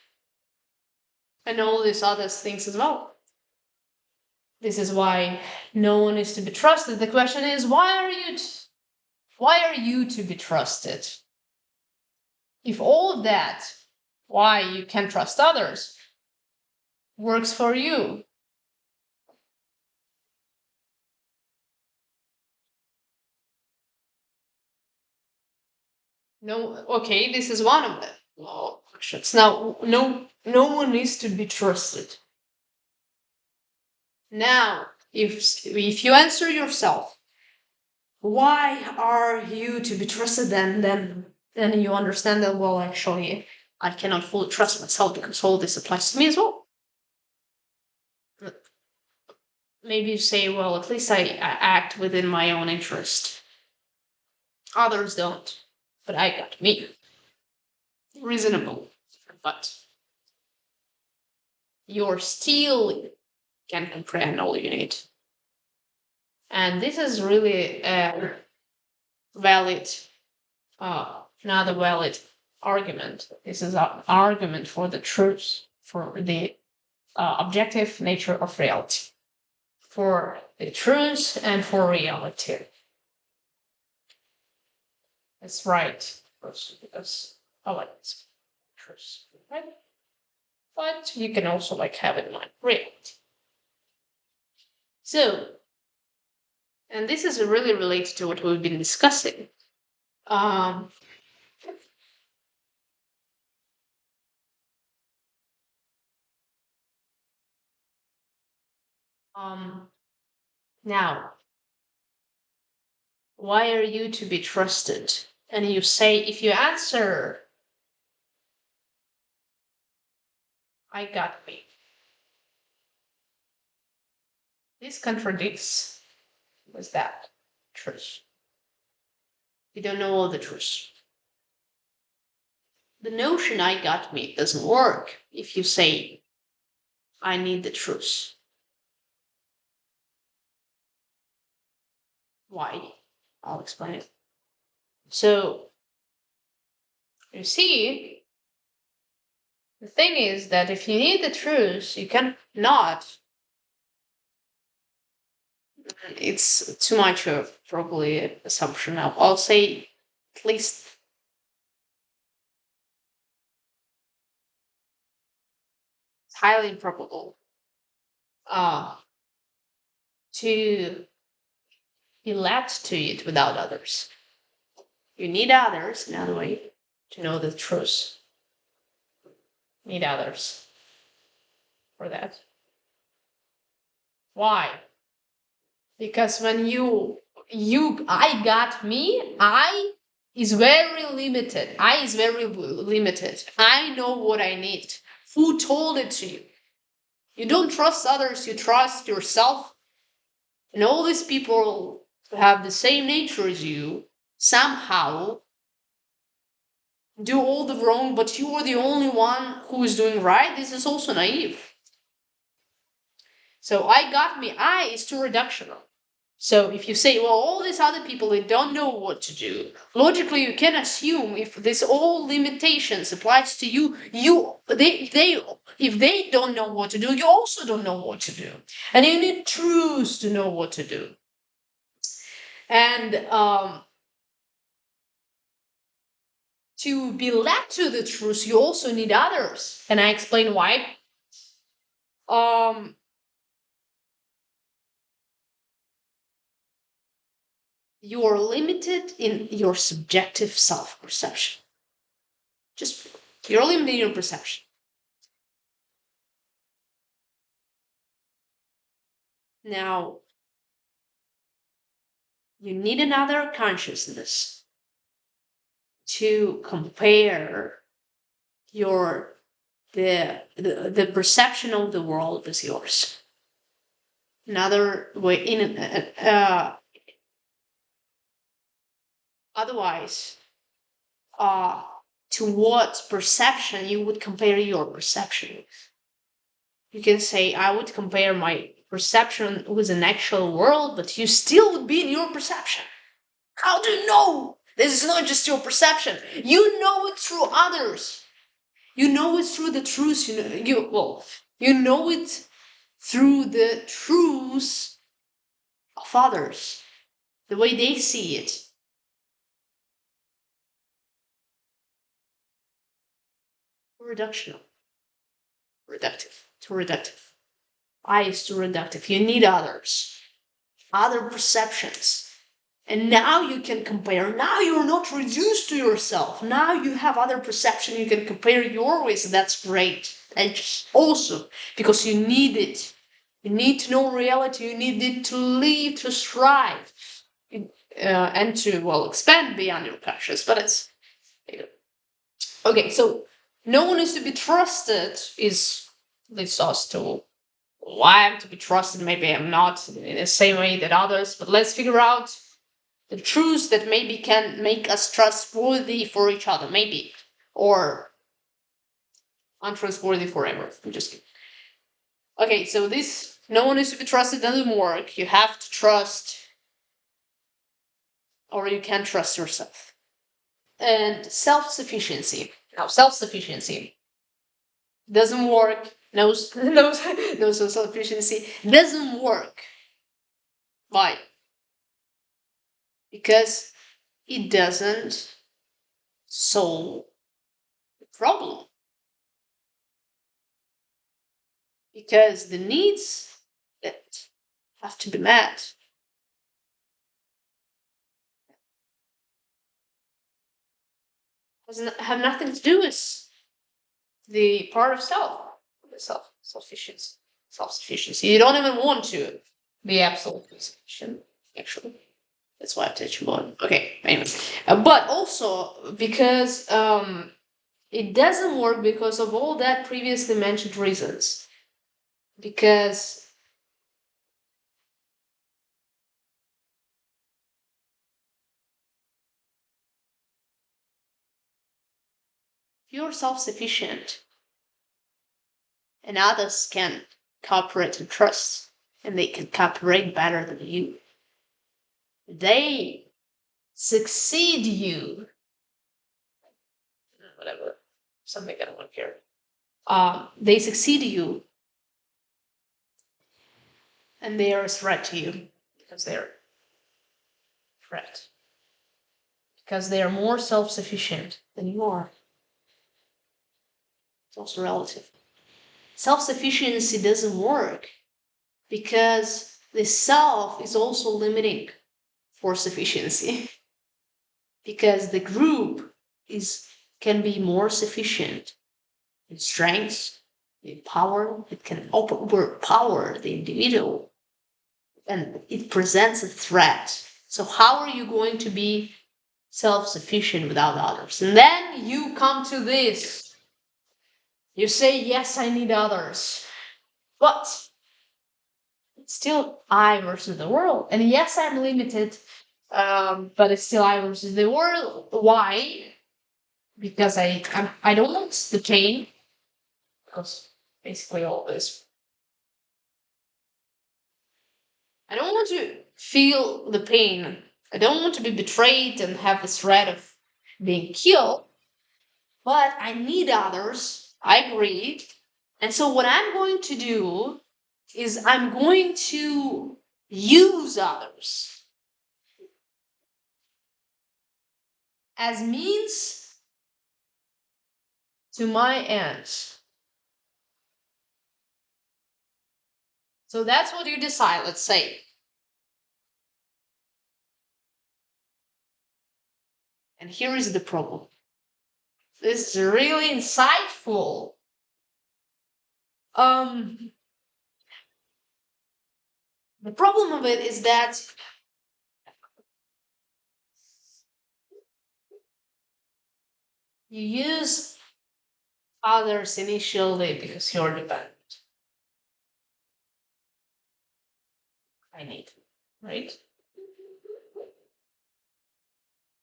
and all these other things as well. This is why no one is to be trusted. The question is, why are you to be trusted? If all of that, why you can trust others, works for you, no, okay, this is one of them. Questions. Now, no one needs to be trusted. Now, if you answer yourself, why are you to be trusted? Then you understand that, well, actually, I cannot fully trust myself because all this applies to me as well. Maybe you say, well, at least I act within my own interest. Others don't, but I got me. Reasonable, but you're still can comprehend all you need. And this is really a valid, another valid argument. This is an argument for the truth, for the objective nature of reality, for the truth and for reality. That's right, because I like this truth, right? But you can also like have in mind reality. So, and this is really related to what we've been discussing. Um, um, now, Why are you to be trusted? And you say, if you answer, I got me. This contradicts with that truth. You don't know all the truth. The notion I got me doesn't work if you say, I need the truth. Why? I'll explain it. So, you see, the thing is that if you need the truth, you cannot. It's too much of probably an assumption now. I'll say at least it's highly improbable uh, to be led to it without others. You need others, in other way, to know the truth. Need others for that. Why? Because when I got me, I is very limited. I is very limited. I know what I need. Who told it to you? You don't trust others, you trust yourself. And all these people who have the same nature as you somehow do all the wrong, but you are the only one who is doing right. This is also naive. So I got me, I is too reductional. So if you say, well, all these other people, they don't know what to do, logically you can assume if this all limitations applies to you, if they don't know what to do, you also don't know what to do. And you need truths to know what to do. And to be led to the truth, you also need others. And I explain why. You are limited in your subjective self-perception. Just you're limited in your perception. Now, you need another consciousness to compare your the perception of the world with yours. Another way in otherwise, to what perception you would compare your perception with. You can say, I would compare my perception with an actual world, but you still would be in your perception. How do you know? This is not just your perception. You know it through others. You know it through the truth. You know it through the truths of others, the way they see it. Reductional. Reductive. Too reductive. I is too reductive. You need others. Other perceptions. And now you can compare. Now you're not reduced to yourself. Now you have other perception you can compare your ways. That's great. And awesome. Because you need it. You need to know reality. You need it to live, to strive. And to, expand beyond your passions. But it's... Okay, so no one is to be trusted leads us to why I'm to be trusted. Maybe I'm not in the same way that others, but let's figure out the truths that maybe can make us trustworthy for each other, maybe, or untrustworthy forever. I'm just kidding. Okay, so this no one is to be trusted doesn't work. You have to trust, or you can't trust yourself. And self-sufficiency. Now, self-sufficiency doesn't work. No self-sufficiency doesn't work. Why? Because it doesn't solve the problem. Because the needs that have to be met have nothing to do with the part of self-sufficiency. Self-sufficiency. You don't even want to be absolutely sufficient, actually. That's why I touch one. Okay, anyway. But also because it doesn't work because of all that previously mentioned reasons. Because if you're self-sufficient and others can cooperate and trust, and they can cooperate better than you, they succeed you. Whatever, something I don't want to care. They succeed you, and they are a threat to you because they're a threat. Because they are more self-sufficient than you are. It's also relative. Self-sufficiency doesn't work because the self is also limiting for sufficiency. Because the group is can be more sufficient in strength, in power. It can overpower the individual, and it presents a threat. So how are you going to be self-sufficient without others? And then you come to this. You say, yes, I need others. But it's still I versus the world. And yes, I'm limited, but it's still I versus the world. Why? Because I don't want the pain. Because basically all this. I don't want to feel the pain. I don't want to be betrayed and have the threat of being killed. But I need others. I agree. And so what I'm going to do is I'm going to use others as means to my ends. So that's what you decide, let's say. And here is the problem. This is really insightful. Um, the problem of it is that you use others initially because you're dependent. I need, right?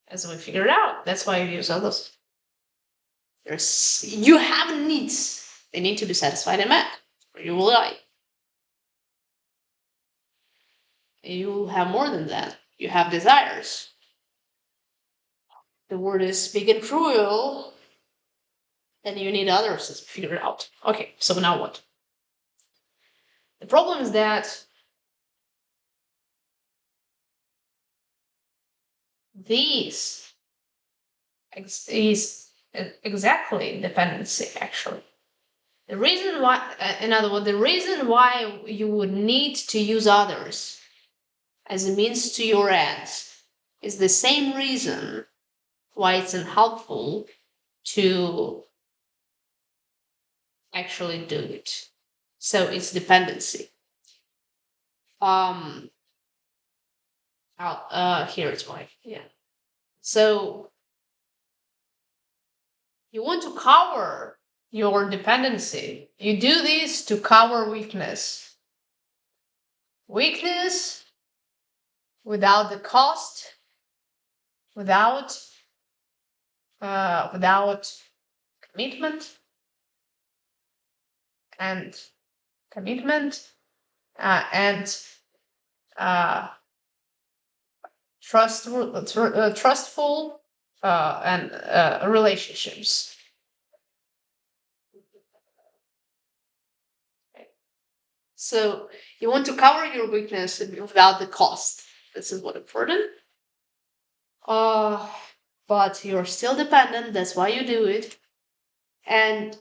As we figured out, that's why you use others. You have needs. They need to be satisfied and met, or you will die. You have more than that. You have desires. The word is big and cruel, and you need others to figure it out. Okay, so now what? The problem is that this is exactly dependency, actually. The reason why, in other words, the reason why you would need to use others as a means to your ends is the same reason why it's unhelpful to actually do it. So it's dependency. Um, here it's why. Yeah. So you want to cover your dependency. You do this to cover weakness. Weakness without the cost, without without commitment and commitment and trustful and relationships. So you want to cover your weakness without the cost. This is what important. Uh, but you're still dependent. That's why you do it. And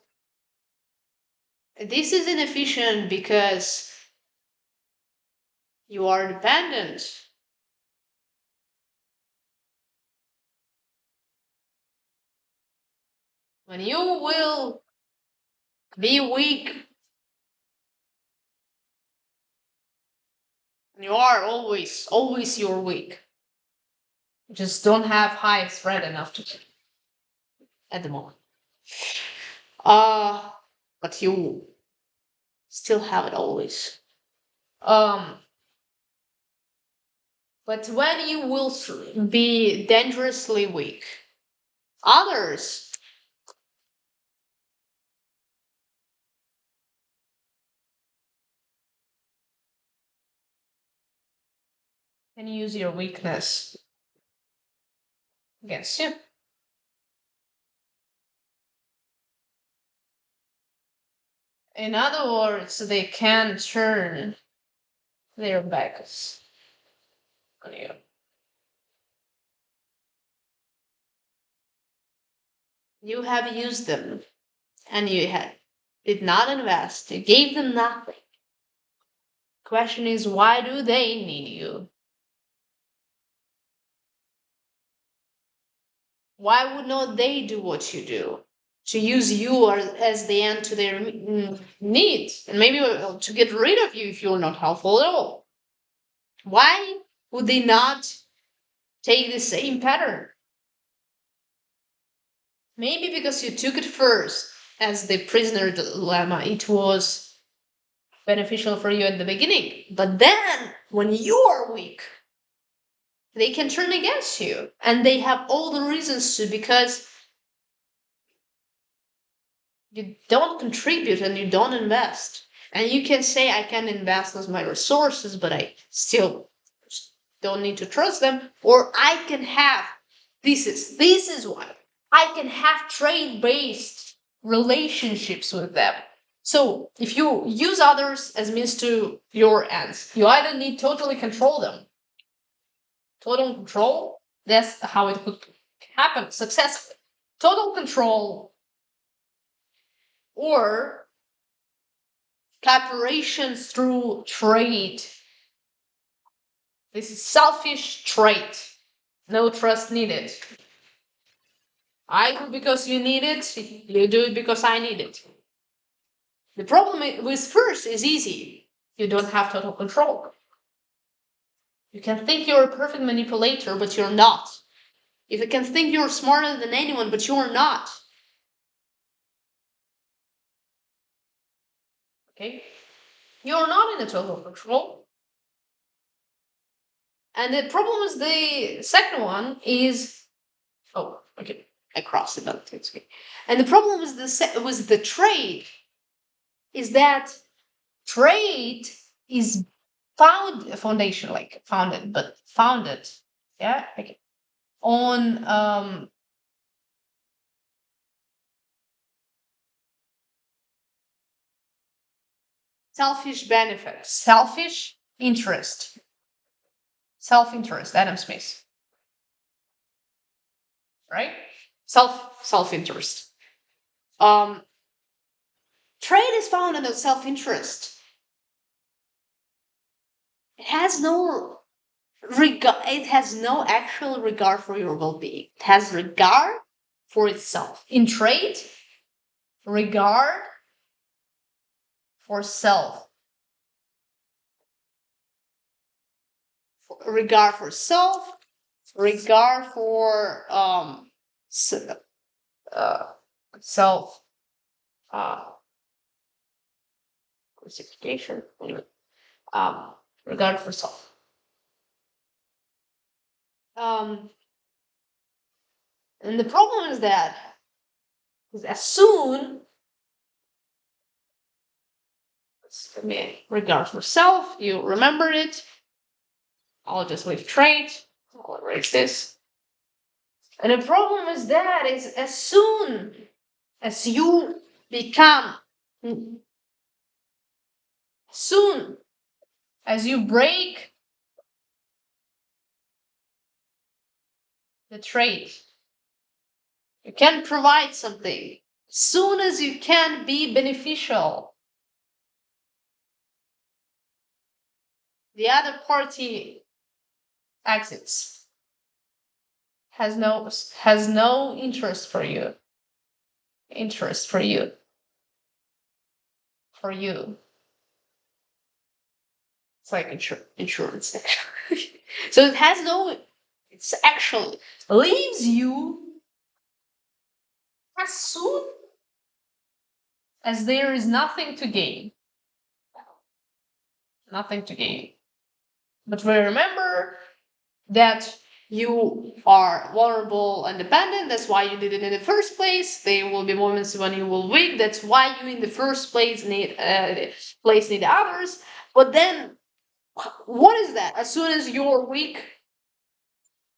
this is inefficient because you are dependent. When you will be weak, you are always you're weak. Just don't have high spread enough to at the moment. Uh, but you still have it always. Um, but when you will be dangerously weak, others can use your weakness against you. In other words, they can turn their backs on you. You have used them and did not invest. You gave them nothing. Question is, why do they need you? Why would not they do what you do? To use you as the end to their needs, and maybe to get rid of you if you're not helpful at all. Why would they not take the same pattern? Maybe because you took it first as the prisoner dilemma. It was beneficial for you at the beginning. But then, when you are weak, they can turn against you. And they have all the reasons to, because you don't contribute and you don't invest. And you can say, I can invest as my resources, but I still don't need to trust them. Or I can have, this is why I can have trade-based relationships with them. So if you use others as means to your ends, you either need totally control them. Total control, that's how it could happen successfully. Total control or cooperation through trade. This is selfish trade. No trust needed. I do because you need it, you do it because I need it. The problem with first is easy. You don't have total control. You can think you're a perfect manipulator, but you're not. If you can think you're smarter than anyone, but you're not. Okay? You're not in a total control. And the problem is the second one is, oh, okay, I crossed it out. It's okay. And the problem is the trade is that trade is founded, yeah, okay, on selfish benefit, selfish interest, self-interest. Adam Smith, right? Self-interest. Um, Trade is founded on self-interest. It has no regard. It has no actual regard for your well-being. It has regard for itself. In trade, regard for self, regard for self, regard for self classification. Um, regard for self. Um, and the problem is that as soon regard for self, you remember it. I'll just leave trade. I'll erase this. And the problem is that is as soon as you become, soon as you break the trade, you can provide something. As soon as you can be beneficial, the other party exits, has no interest for you. Interest for you. For you. It's like insurance actually. So it has no It's actually leaves you as soon as there is nothing to gain. Nothing to gain. But we remember that you are vulnerable and dependent. That's why you did it in the first place. There will be moments when you will weak. That's why you in the first place need others. But then, what is that? As soon as you're weak,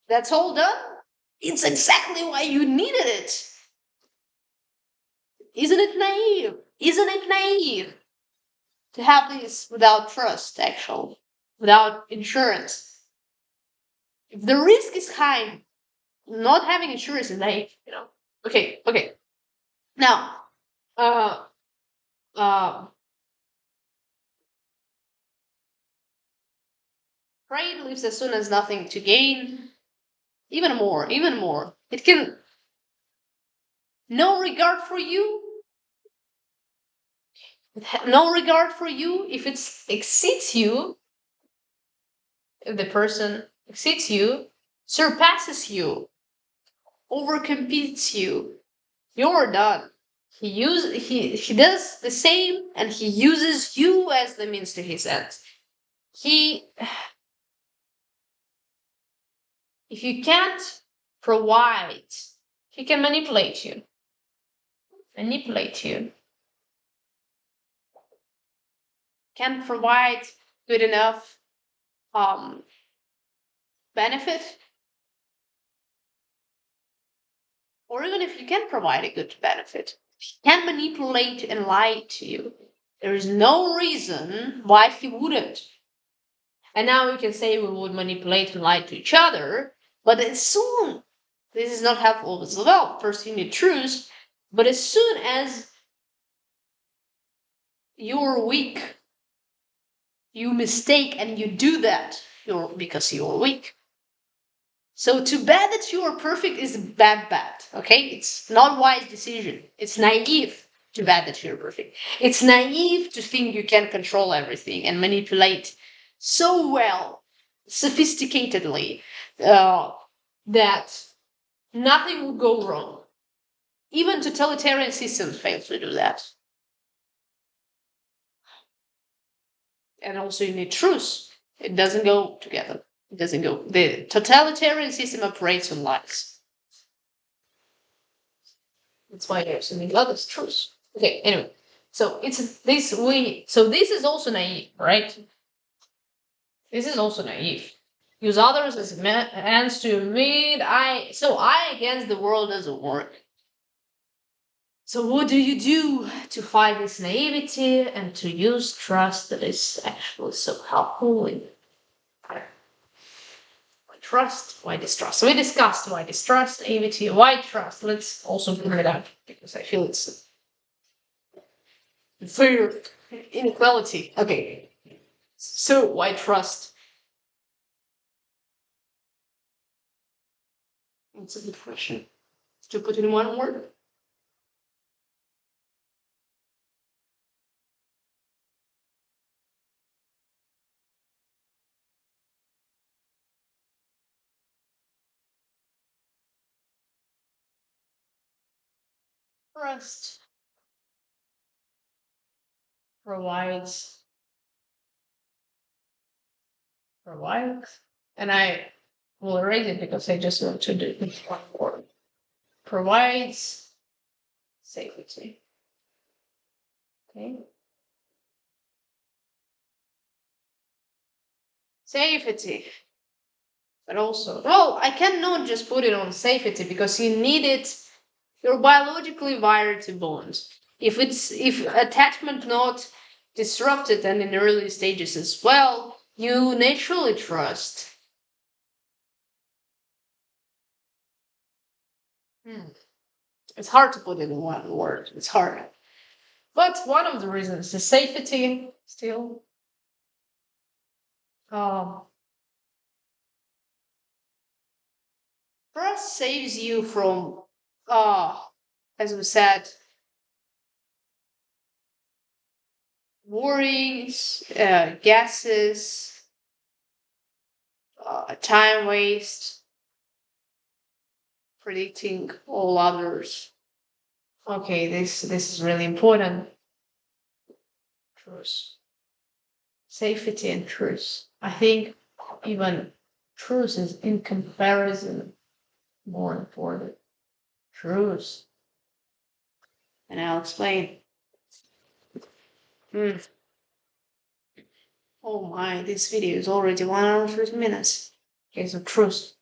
that's all done. It's exactly why you needed it. Isn't it naive? Isn't it naive to have this without trust? Actually, without insurance. If the risk is high, not having insurance is naive. Okay, okay. Now, uh, uh, pride lives as soon as nothing to gain. Even more, even more. It can no regard for you, no regard for you if it exceeds you, if the person exceeds you, surpasses you, overcompetes you, you're done. He does the same and he uses you as the means to his ends. He If you can't provide, he can manipulate you. Manipulate you. Can't provide good enough benefit. Or even if you can provide a good benefit, he can manipulate and lie to you. There is no reason why he wouldn't. And now we can say we would manipulate and lie to each other, but as soon this is not helpful as well. First, you need truth, but as soon as you're weak, you mistake and you do that, because you're weak. So to bet that you are perfect is bad. Okay, it's not wise decision. It's naive to bet that you're perfect. It's naive to think you can control everything and manipulate so well, sophisticatedly, that nothing will go wrong. Even totalitarian systems fail to do that. And also, you need truth. It doesn't go together. It doesn't go. The totalitarian system operates on lies. That's why there's something others truth. Okay, anyway. So it's this we so this is also naive, right? This is also naive. Use others as ends to meet I against the world doesn't work. So what do you do to fight this naivety and to use trust that is actually so helpful in trust, why distrust? So we discussed why distrust, naivety, why trust. Let's also bring it up because I feel it's fear, inequality. Okay. So why trust? It's a good question. To put it in one word. Trust provides provides. And I will erase it because I just want to do it one word. Provides safety. Okay. Safety. But also, well, I cannot just put it on safety because you need it. You're biologically wired to bond. If attachment not disrupted and in early stages as well, you naturally trust. Hmm. It's hard to put it in one word. It's hard. But one of the reasons is safety still. Um, trust saves you from, uh, as we said, worries, gases, time waste. predicting all others. Okay, this is really important. Truth. Safety and truth. I think even truth is in comparison more important. Truth. And I'll explain. Hmm. Oh my, this video is already 1 hour and 30 minutes. Okay, so truth.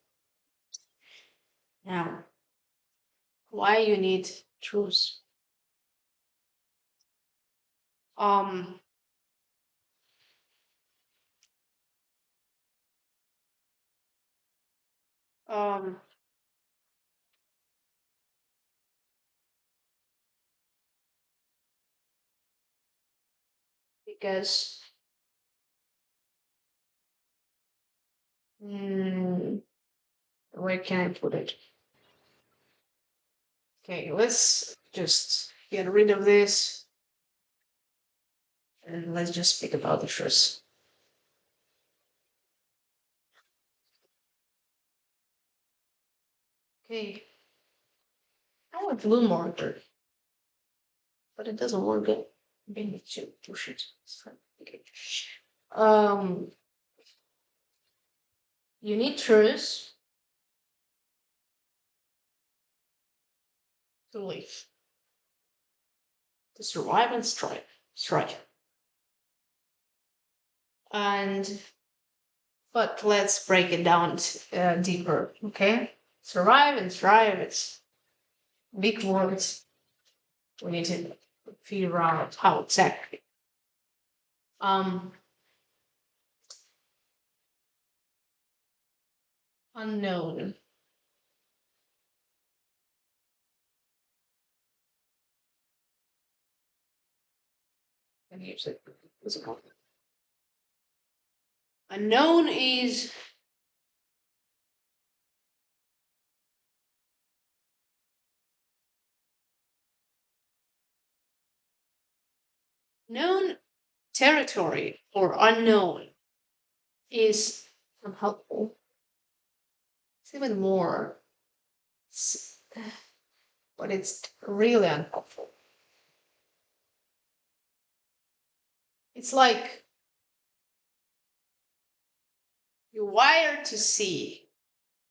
Now, why you need truth? Um, um, because where can I put it? Okay, let's just get rid of this and let's just speak about the truth. Okay, I want blue marker, but it doesn't work good. We need to push it. Okay. Um, you need truth to live, to survive and strive. And but let's break it down deeper. Okay, survive and strive. It's big words. We need to figure out how exactly. Um, unknown. And use it. What's it called? Unknown is known territory or unknown is unhelpful. It's even more, but it's really unhelpful. It's like you're wired to see,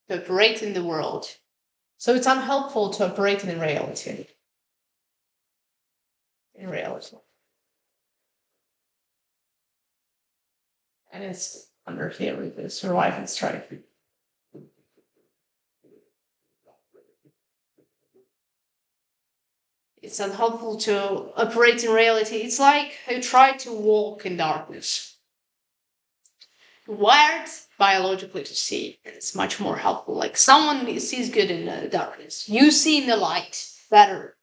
to operate in the world. So it's unhelpful to operate in reality. In reality. And it's under theory, the survive and strive. It's unhelpful to operate in reality. It's like you try to walk in darkness. You're wired biologically to see. It's much more helpful. Like someone sees good in the darkness. You see in the light better.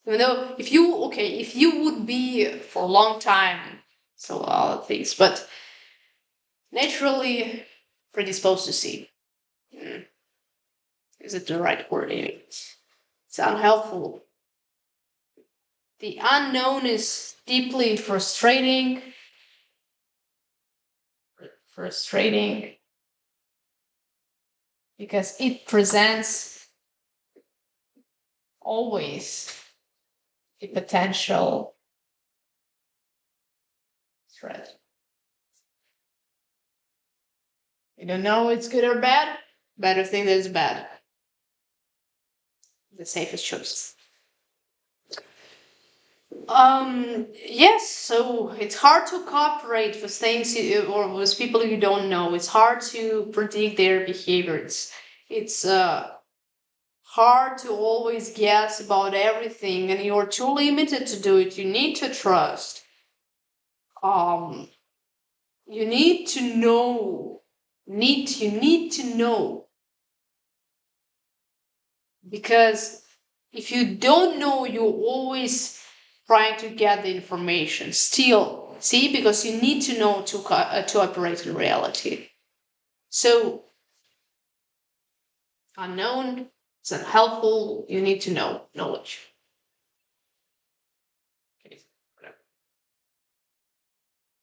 You know, if you would be for a long time, so a lot of things, but naturally predisposed to see. Is it the right word? It's unhelpful. The unknown is deeply frustrating because it presents always a potential threat. You don't know it's good or bad, better think that it's bad. The safest choice. Yes, so it's hard to cooperate with things or with people you don't know. It's hard to predict their behaviors. It's hard to always guess about everything, and you're too limited to do it. You need to trust. Um, you need to know. You need to know because if you don't know, you're always trying to get the information. Still, see, because you need to know to operate in reality. So unknown is unhelpful. You need to know knowledge. Okay,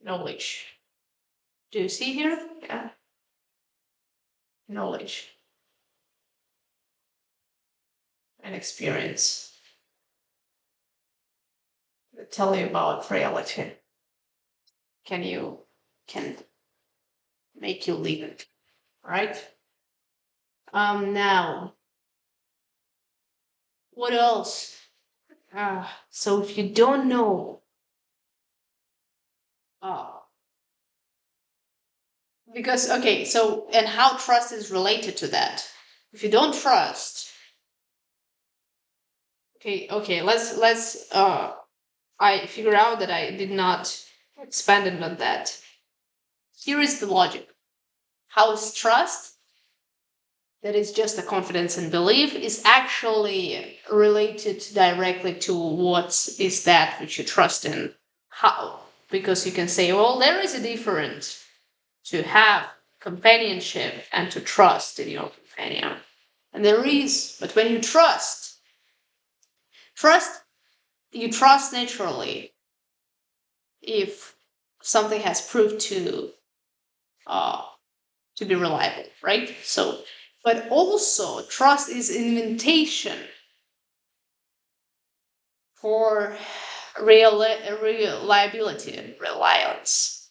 knowledge. Do you see here? Yeah. Knowledge. an experience that tell you about reality. Can make you live it, right? Now what else? So if you don't know, uh, because okay, so and how trust is related to that. If you don't trust, okay, let's I figure out that I did not expand on that. Here is the logic. How is trust, that is just a confidence and belief, is actually related directly to what is that which you trust in. How? Because you can say, well, there is a difference to have companionship and to trust in your companion. And there is, but when you trust, you trust naturally if something has proved uh, to be reliable, right? So, but also trust is an invitation for reliability, reliance,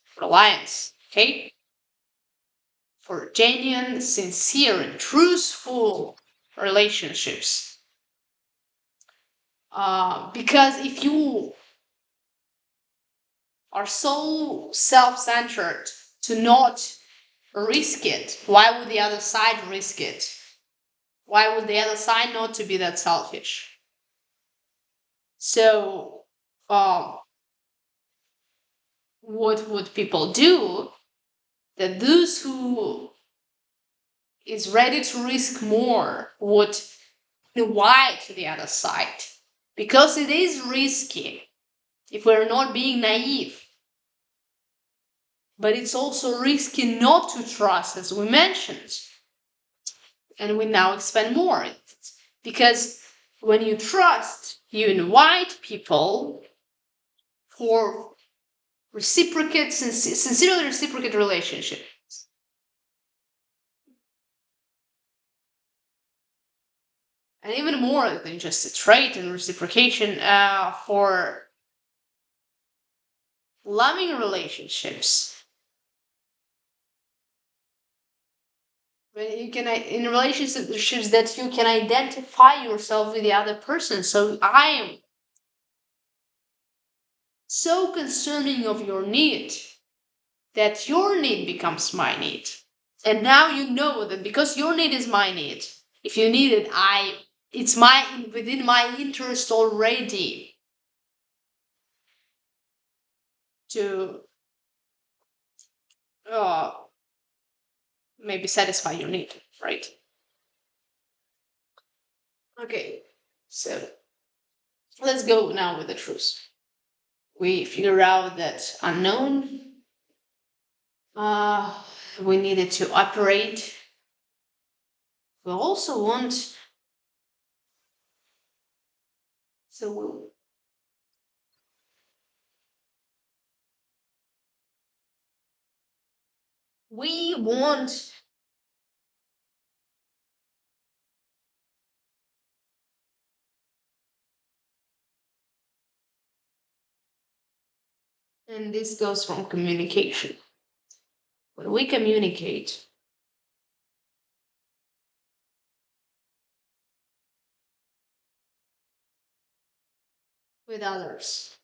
okay? For genuine, sincere, and truthful relationships. Because if you are so self-centered to not risk it, why would the other side risk it? Why would the other side not to be that selfish? So, um, what would people do? That those who is ready to risk more would invite the other side, because it is risky if we're not being naive. But it's also risky not to trust, as we mentioned. And we now expand more. Because when you trust, you invite people for sincerely reciprocate relationship. And even more than just a trait and reciprocation, for loving relationships. When you can in relationships that you can identify yourself with the other person. So I am so concerning of your need that your need becomes my need. And now you know that because your need is my need, if you need it, it's my within my interest already to uh, maybe satisfy your need, right? Okay, so let's go now with the truth. We figure out that unknown. Uh, we needed to operate. We also want, so we want, and this goes from communication. When we communicate, with others,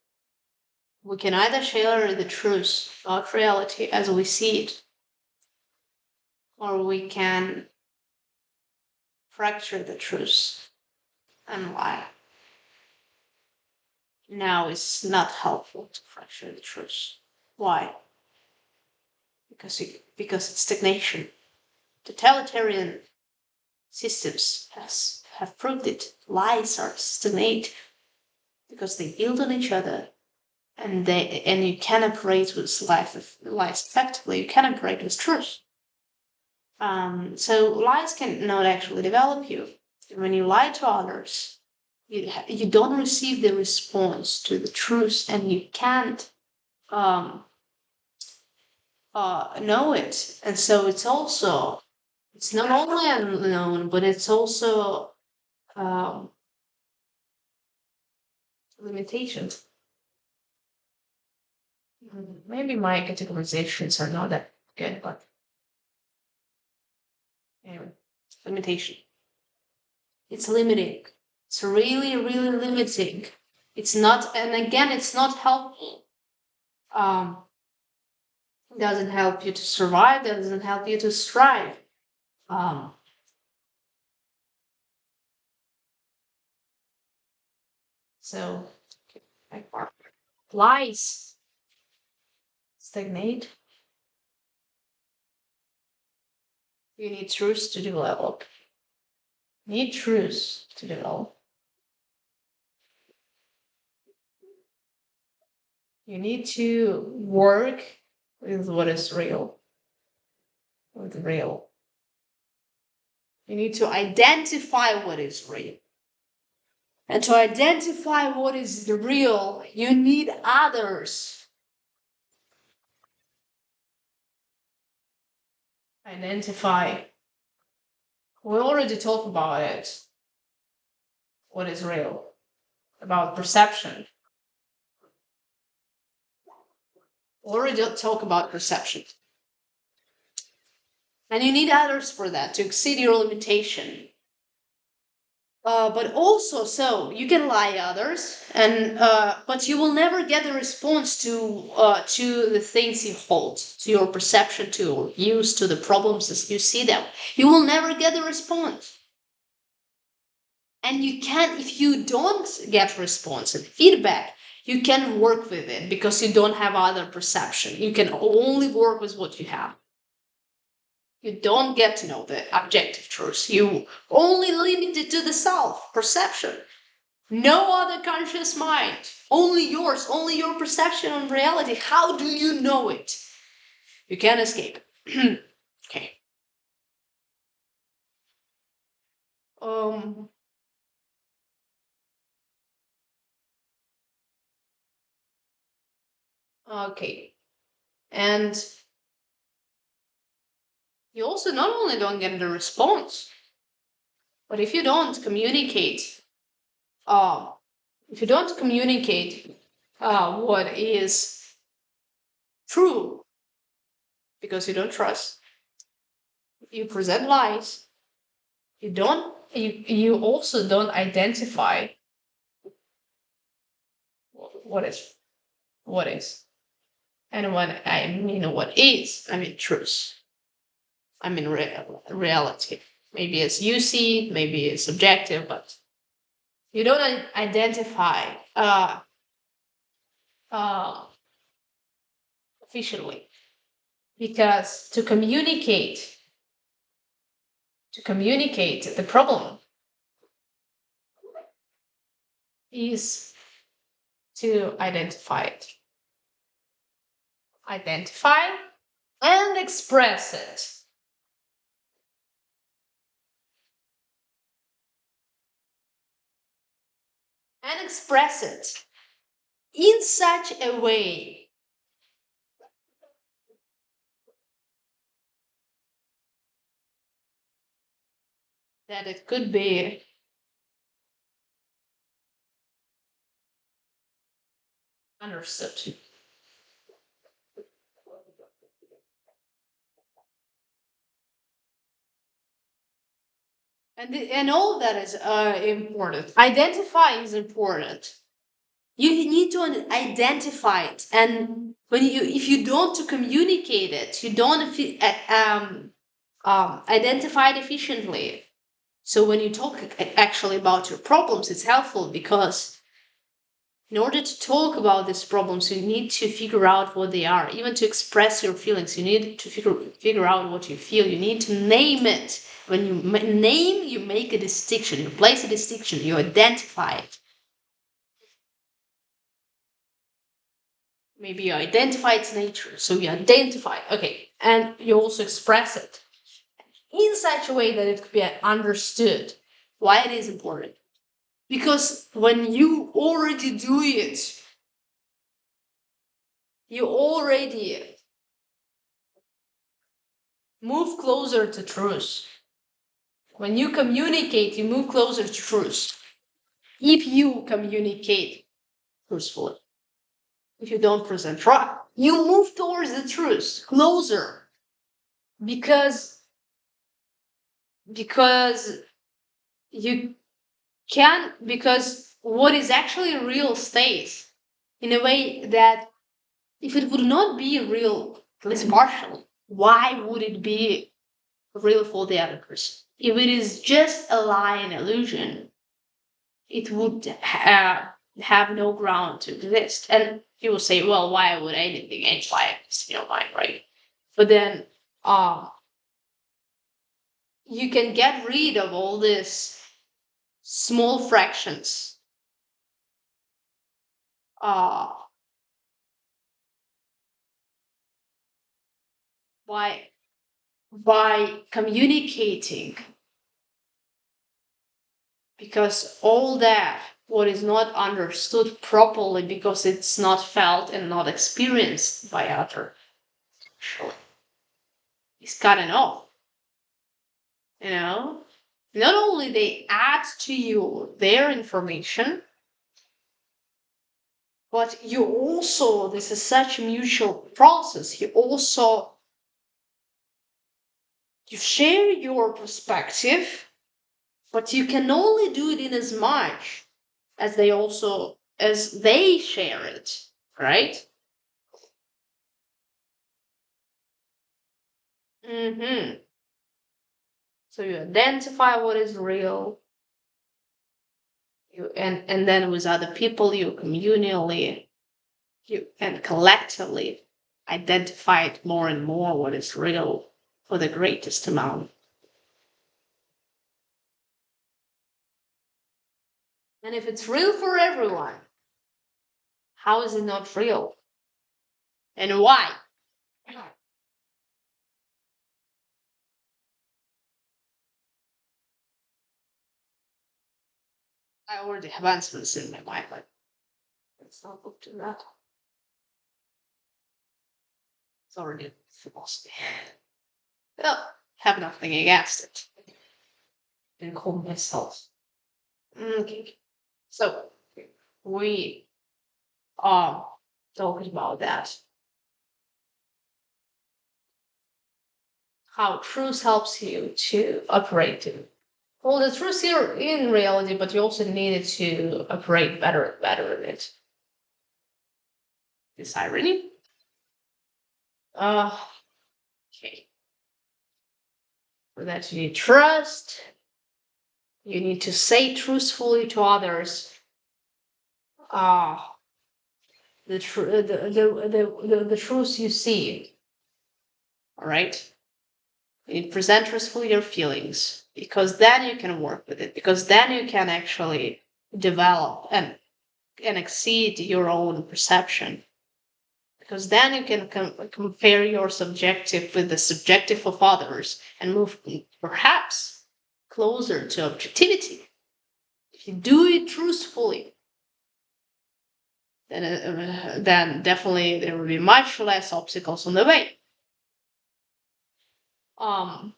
we can either share the truth about reality as we see it, or we can fracture the truth and lie. Now it's not helpful to fracture the truth. Why? Because it's stagnation. Totalitarian systems have proved it. Lies are stagnate because they build on each other, and you can operate with lies effectively. You can operate with truth. So lies cannot actually develop you. When you lie to others, you don't receive the response to the truth, and you can't um, know it. And so it's not only unknown, but it's also limitations. Maybe my categorizations are not that good, but anyway, limitation. It's limiting. It's really, really limiting. It's not, and again, it's not helpful. It doesn't help you to survive, doesn't help you to strive. Um, so, lies stagnate. You need truths to develop. Need truths to develop. You need to work with what is real. With real. You need to identify what is real. And to identify what is the real, you need others. Identify. We already talked about it. What is real? About perception. Already talk about perception. And you need others for that to exceed your limitation. But also, so you can lie others, and but you will never get a response to the things you hold, to your perception, to your views, to the problems as you see them. You will never get a response, and you can if you don't get response and feedback. You can work with it because you don't have other perception. You can only work with what you have. You don't get to know the objective truth. You only limit it to the self perception. No other conscious mind. Only yours, only your perception on reality. How do you know it? You can't escape. Okay. Um okay. And you also not only don't get the response, but if you don't communicate, uh, what is true, because you don't trust, you present lies, you also don't identify what is. And when I mean what is, I mean truth. I mean reality. Maybe it's you see, maybe it's subjective, but you don't identify uh, efficiently, because to communicate the problem is to identify and express it. And express it in such a way that it could be understood. And all that is important. Identify is important. You need to identify it, and if you don't to communicate it, you don't identify it efficiently. So when you talk actually about your problems, it's helpful because in order to talk about these problems, you need to figure out what they are. Even to express your feelings, you need to figure out what you feel. You need to name it. When you name, you make a distinction. You place a distinction. You identify it. Maybe you identify its nature. So you identify, okay, and you also express it in such a way that it could be understood. Why it is important? Because when you already do it, you already move closer to truth. When you communicate, you move closer to truth. If you communicate truthfully. If you don't present trust, you move towards the truth closer because because you can because what is actually real stays in a way that if it would not be real, at least partially, why would it be real for the other person? If it is just a lie and illusion, it would have no ground to exist. And you will say, well, why would anything end lie exist in your mind, right? But then um, you can get rid of all these small fractions uh, by communicating, because all that what is not understood properly because it's not felt and not experienced by other actually is cutting off. You know, not only they add to you their information, but you also, this is such a mutual process, you also you share your perspective, but you can only do it in as much as they share it, right? Mm-hmm. So you identify what is real, you and then with other people you communally you and collectively identify it more and more what is real for the greatest amount. And if it's real for everyone, how is it not real? And why? I already have answers in my mind, but let's not look to that. It's already philosophy. Well, have nothing against it. And call myself. Okay. So we are talking about that. How truth helps you to operate in. Well, the truth here in reality, but you also needed to operate better and better in it. This irony. Uh, okay. For that, you need trust. You need to say truthfully to others. Ah, the truth you see. All right. You present truthfully your feelings because then you can work with it. Because then you can actually develop and exceed your own perception. Because then you can compare your subjective with the subjective of others and move perhaps closer to objectivity. If you do it truthfully, then definitely there will be much less obstacles on the way. Um,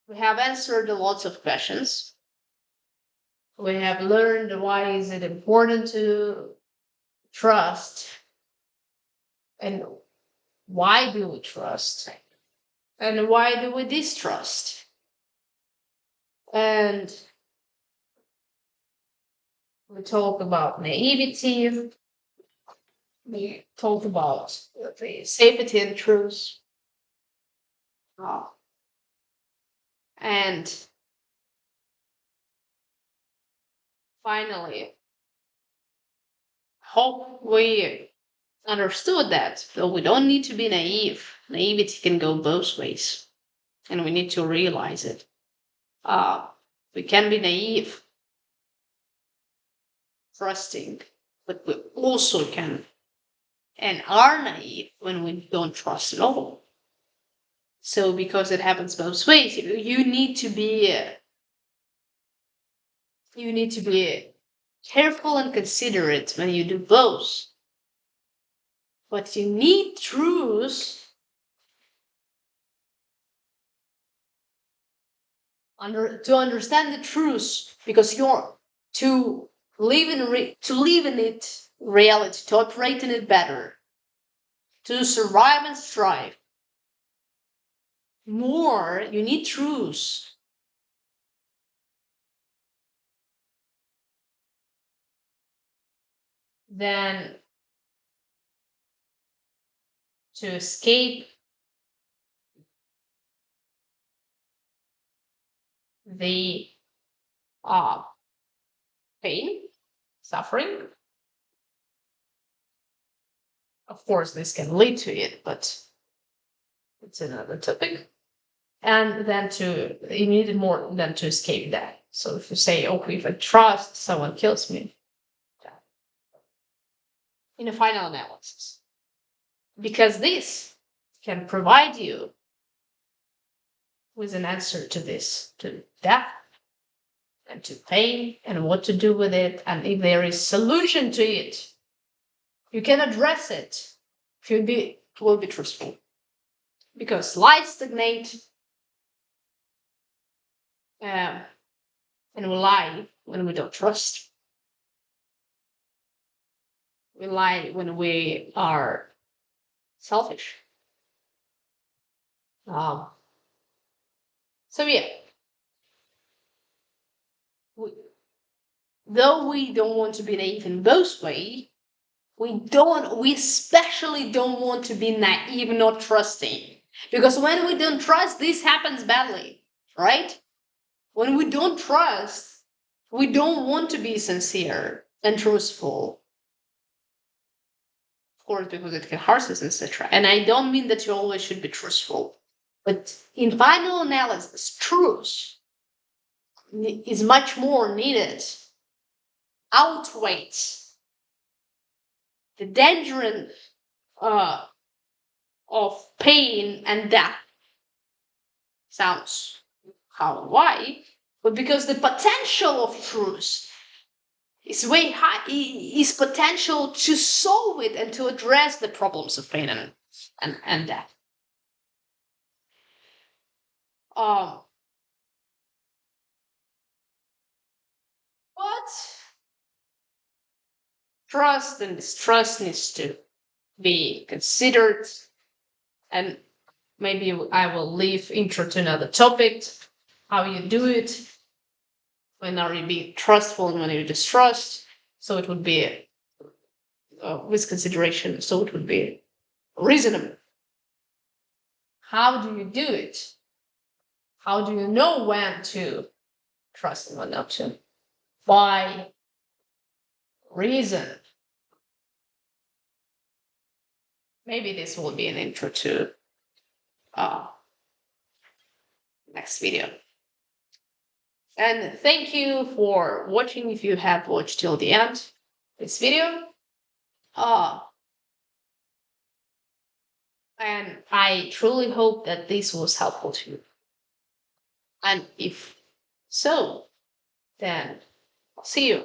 we have answered lots of questions. We have learned why is it important to trust and why do we trust and why do we distrust. And we talk about naivety. We talk about the safety and truth. Uh, and finally, hope we understood that though we don't need to be naive. Naivety can go both ways, and we need to realize it. Uh, we can be naive, trusting, but we also can and are naive when we don't trust at all. So because it happens both ways, you need to be careful and considerate when you do both. But you need truth to understand the truth because to live in it reality, to operate in it better, to survive and strive. More, you need truths. Than to escape the uh, pain, suffering. Of course, this can lead to it, but it's another topic. And then you need more than to escape that. So if you say, okay, if I trust, someone kills me, in a final analysis, because this can provide you with an answer to this, to death and to pain and what to do with it, and if there is solution to it, you can address it. Will be truthful, because lies stagnate, and we lie when we don't trust. We lie when we are selfish. Um, so yeah, we, though we don't want to be naive in both ways, we especially don't want to be naive, not trusting. Because when we don't trust, this happens badly, right? When we don't trust, we don't want to be sincere and truthful. Of course, because it can hurt us, etc. And I don't mean that you always should be truthful. But in final analysis, truth is much more needed, outweighs the danger uh, of pain and death. Sounds how and why, but because the potential of truth is way high, is potential to solve it and to address the problems of pain and death. Um, but trust and distrust needs to be considered, and maybe I will leave intro to another topic, how you do it, when are you being trustful and when you distrust. So it would be with consideration. So it would be reasonable. How do you do it? How do you know when to trust and when not to? By reason. Maybe this will be an intro to uh, next video. And thank you for watching if you have watched till the end this video. And I truly hope that this was helpful to you. And if so, then I'll see you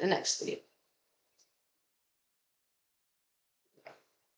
in the next video.